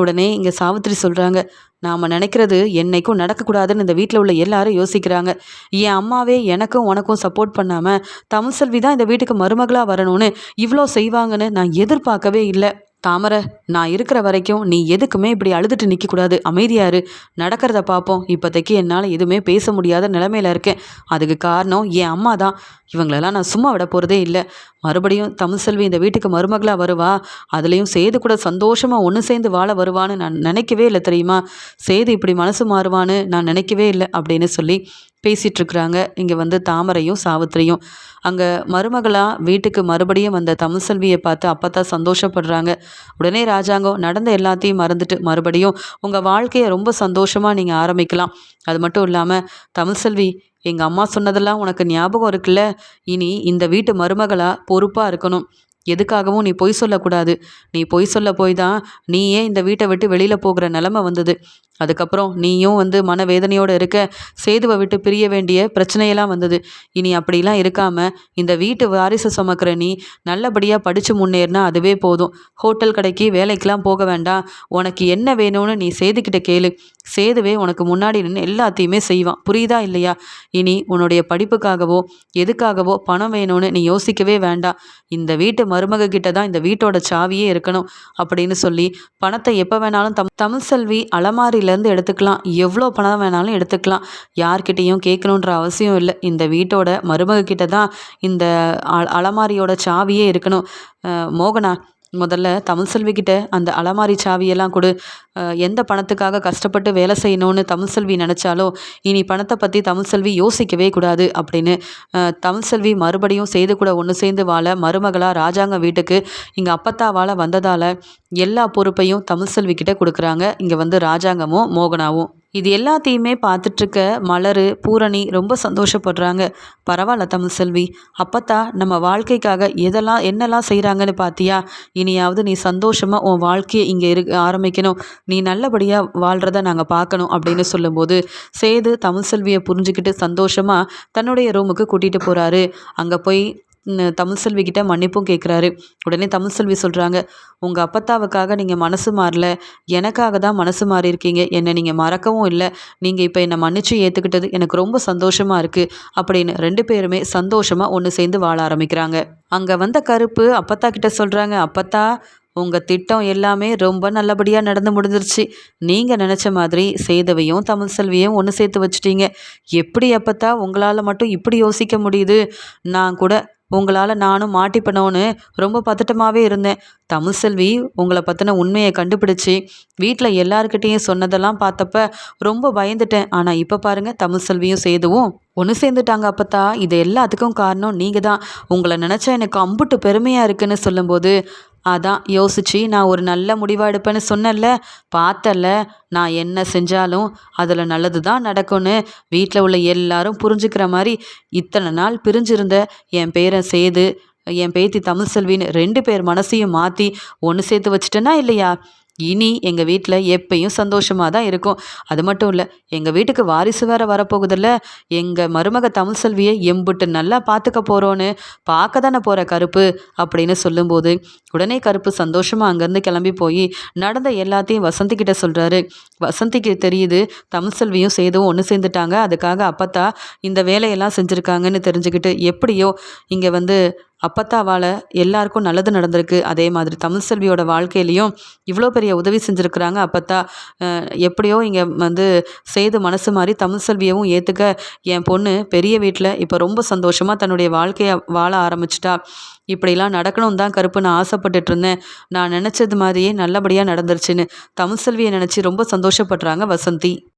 உடனே இங்கே சாவித்திரி சொல்கிறாங்க, நாம் நினைக்கிறது என்னைக்கும் நடக்கக்கூடாதுன்னு இந்த வீட்டில் உள்ள எல்லாரும் யோசிக்கிறாங்க. என் அம்மாவே எனக்கும் உனக்கும் சப்போர்ட் பண்ணாமல் தமிழ்செல்வி தான் இந்த வீட்டுக்கு மருமகளாக வரணும்னு இவ்வளோ செய்வாங்கன்னு நான் எதிர்பார்க்கவே இல்லை. தாமரை, நான் இருக்கிற வரைக்கும் நீ எதுக்குமே இப்படி அழுதுட்டு நிற்கக்கூடாது. அமைதியாரு, நடக்கிறத பார்ப்போம். இப்போதைக்கு என்னால் எதுவுமே பேச முடியாத நிலைமையில இருக்கேன். அதுக்கு காரணம் என் அம்மா தான். இவங்களெல்லாம் நான் சும்மா விட போகிறதே இல்லை. மறுபடியும் தமிழ்செல்வி இந்த வீட்டுக்கு மருமகளாக வருவா, அதுலேயும் சேது கூட சந்தோஷமாக ஒன்று சேர்ந்து வாழ வருவான்னு நான் நினைக்கவே இல்லை தெரியுமா? சேது இப்படி மனசு மாறுவான்னு நான் நினைக்கவே இல்லை அப்படின்னு சொல்லி பேசிகிட்ருக்குறாங்க. இங்கே தாமரையும் சாவித்திரியும் அங்கே மருமகளாக வீட்டுக்கு மறுபடியும் வந்த தமிழ்செல்வியை பார்த்து அப்பத்தான் சந்தோஷப்படுறாங்க. உடனே ராஜாங்கம் நடந்த எல்லாத்தையும் மறந்துட்டு மறுபடியும் உங்கள் வாழ்க்கையை ரொம்ப சந்தோஷமாக நீங்கள் ஆரம்பிக்கலாம். அது மட்டும் இல்லாமல் தமிழ்செல்வி, எங்கள் அம்மா சொன்னதெல்லாம் உனக்கு ஞாபகம் இருக்குல்ல? இனி இந்த வீட்டு மருமகளாக பொறுப்பாக இருக்கணும். எதுக்காகவும் நீ பொய் சொல்லக்கூடாது. நீ பொய் சொல்ல போய் தான் நீயே இந்த வீட்டை விட்டு வெளியில் போகிற நிலமை வந்தது. அதுக்கப்புறம் நீயும் மனவேதனையோடு இருக்க சேதுவை விட்டு பிரிய வேண்டிய பிரச்சனையெல்லாம் வந்தது. இனி அப்படிலாம் இருக்காமல் இந்த வீட்டு வாரிசு சுமக்கிற நீ நல்லபடியாக படித்து முன்னேறினா அதுவே போதும். ஹோட்டல் கடைக்கு வேலைக்கெலாம் போக வேண்டாம். உனக்கு என்ன வேணும்னு நீ சேதுக்கிட்ட கேளு. சேதுவே உனக்கு முன்னாடி நின்று எல்லாத்தையுமே செய்வான். புரியுதா இல்லையா? இனி உன்னுடைய படிப்புக்காகவோ எதுக்காகவோ பணம் வேணும்னு நீ யோசிக்கவே வேண்டாம். இந்த வீட்டு மருமக கிட்ட தான் இந்த வீட்டோட சாவியே இருக்கணும் அப்படின்னு சொல்லி பணத்தை எப்போ வேணாலும் தமிழ்செல்வி அலமாரியிலேருந்து எடுத்துக்கலாம். எவ்வளோ பணம் வேணாலும் எடுத்துக்கலாம். யார்கிட்டையும் கேட்கணுன்ற அவசியம் இல்லை. இந்த வீட்டோட மருமக கிட்ட தான் இந்த அலமாரியோட சாவியே இருக்கணும். மோகனா, முதல்ல தமிழ்செல்விக்கிட்ட அந்த அலமாரி சாவியெல்லாம் கொடு. எந்த பணத்துக்காக கஷ்டப்பட்டு வேலை செய்யணும்னு தமிழ்செல்வி நினச்சாலோ இனி பணத்தை பற்றி தமிழ்செல்வி யோசிக்கவே கூடாது அப்படின்னு தமிழ்செல்வி மறுபடியும் சேது கூட ஒன்று சேர்ந்து வாழ மருமகளாக ராஜாங்க வீட்டுக்கு இங்கே அப்பத்தாவால் வந்ததால் எல்லா பொறுப்பையும் தமிழ்செல்வி கிட்ட கொடுக்குறாங்க. இங்கே ராஜாங்கமும் மோகனாவும். இது எல்லாத்தையுமே பார்த்துட்ருக்க மலர், பூரணி ரொம்ப சந்தோஷப்படுறாங்க. பரவாயில்ல தமிழ்செல்வி, அப்பத்தா நம்ம வாழ்க்கைக்காக என்னெல்லாம் செய்கிறாங்கன்னு பார்த்தியா? இனியாவது நீ சந்தோஷமாக உன் வாழ்க்கையை இங்கே ஆரம்பிக்கணும். நீ நல்லபடியாக வாழ்கிறத நாங்கள் பார்க்கணும் அப்படின்னு சொல்லும்போது சேது தமிழ்செல்வியை புரிஞ்சுக்கிட்டு சந்தோஷமாக தன்னுடைய ரூமுக்கு கூட்டிகிட்டு போகிறாரு. அங்கே போய் தமிழ்செல்வி கிட்ட மன்னிப்பும் கேட்குறாரு. உடனே தமிழ்செல்வி சொல்கிறாங்க, உங்கள் அப்பத்தாவுக்காக நீங்கள் மனசு மாறல, எனக்காக தான் மனசு மாறி இருக்கீங்க. என்னை நீங்கள் மறக்கவும் இல்லை. நீங்கள் இப்போ என்னை மன்னிச்சு ஏற்றுக்கிட்டது எனக்கு ரொம்ப சந்தோஷமாக இருக்குது அப்படின்னு 2 பேருமே சந்தோஷமாக ஒன்று சேர்ந்து வாழ ஆரம்பிக்கிறாங்க. அங்கே வந்த கருப்பு அப்பத்தா கிட்ட சொல்கிறாங்க, அப்பத்தா, உங்கள் திட்டம் எல்லாமே ரொம்ப நல்லபடியாக நடந்து முடிஞ்சிருச்சு. நீங்கள் நினச்ச மாதிரி சேதுவையும் தமிழ்செல்வியும் ஒன்று சேர்த்து வச்சிட்டீங்க. எப்படி அப்பத்தா உங்களால் மட்டும் இப்படி யோசிக்க முடியுது? நான் கூட உங்களால் நானும் மாட்டிப்பனோன்னு ரொம்ப பதட்டமாகவே இருந்தேன். தமிழ்செல்வி உங்களை பற்றின உண்மையை கண்டுபிடிச்சி வீட்டில் எல்லாருக்கிட்டேயும் சொன்னதெல்லாம் பார்த்தப்ப ரொம்ப பயந்துட்டேன். ஆனால் இப்போ பாருங்கள், தமிழ்செல்வியும் சேதுவும் ஒன்று சேர்ந்துட்டாங்க. அப்பத்தா, இது எல்லாத்துக்கும் காரணம் நீங்கள் தான். உங்களை நினச்சா எனக்கு அம்புட்டு பெருமையாக இருக்குன்னு சொல்லும்போது அதான் யோசித்து நான் ஒரு நல்ல முடிவாக எடுப்பேன்னு சொன்னேன்ல. பார்த்தல, நான் என்ன செஞ்சாலும் அதில் நல்லது தான் நடக்கும்னு வீட்டில் உள்ள எல்லாரும் புரிஞ்சுக்கிற மாதிரி இத்தனை நாள் பிரிஞ்சிருந்த என் பேரன் சேது, என் பேத்தி தமிழ்செல்வின்னு 2 பேர் மனசையும் மாற்றி ஒன்று சேர்த்து வச்சுட்டேன்னா இல்லையா? இனி எங்கள் வீட்டில் எப்பயும் சந்தோஷமாக தான் இருக்கும். அது மட்டும் இல்லை, எங்கள் வீட்டுக்கு வாரிசு வேற வரப்போகுதில்ல, எங்கள் மருமக தமிழ்செல்வியை எம்புட்டு நல்லா பார்த்துக்க போகிறோன்னு பார்க்க தானே போகிற கருப்பு அப்படின்னு சொல்லும்போது உடனே கருப்பு சந்தோஷமாக அங்கேருந்து கிளம்பி போய் நடந்த எல்லாத்தையும் வசந்தி கிட்ட சொல்கிறாரு. வசந்திக்கு தெரியுது தமிழ்செல்வியும் சேதுவும் ஒன்று சேர்ந்துட்டாங்க, அதுக்காக அப்பத்தா இந்த வேலையெல்லாம் செஞ்சுருக்காங்கன்னு தெரிஞ்சுக்கிட்டு எப்படியோ இங்கே வந்து அப்பத்தாவால் எல்லாருக்கும் நல்லது நடந்திருக்கு. அதே மாதிரி தமிழ்செல்வியோட வாழ்க்கையிலையும் இவ்வளோ பெரிய உதவி செஞ்சுருக்குறாங்க அப்பத்தா. எப்படியோ இங்கே வந்து சேது மனசு மாதிரி தமிழ்செல்வியவும் ஏற்றுக்க என் பொண்ணு பெரிய வீட்டில் இப்போ ரொம்ப சந்தோஷமாக தன்னுடைய வாழ்க்கையை வாழ ஆரம்பிச்சிட்டா. இப்படிலாம் நடக்கணும் தான் கருப்பு நான் ஆசைப்பட்டுட்டு இருந்தேன். நான் நினச்சது மாதிரியே நல்லபடியாக நடந்துருச்சுன்னு தமிழ்செல்வியை நினச்சி ரொம்ப சந்தோஷப்படுறாங்க வசந்தி.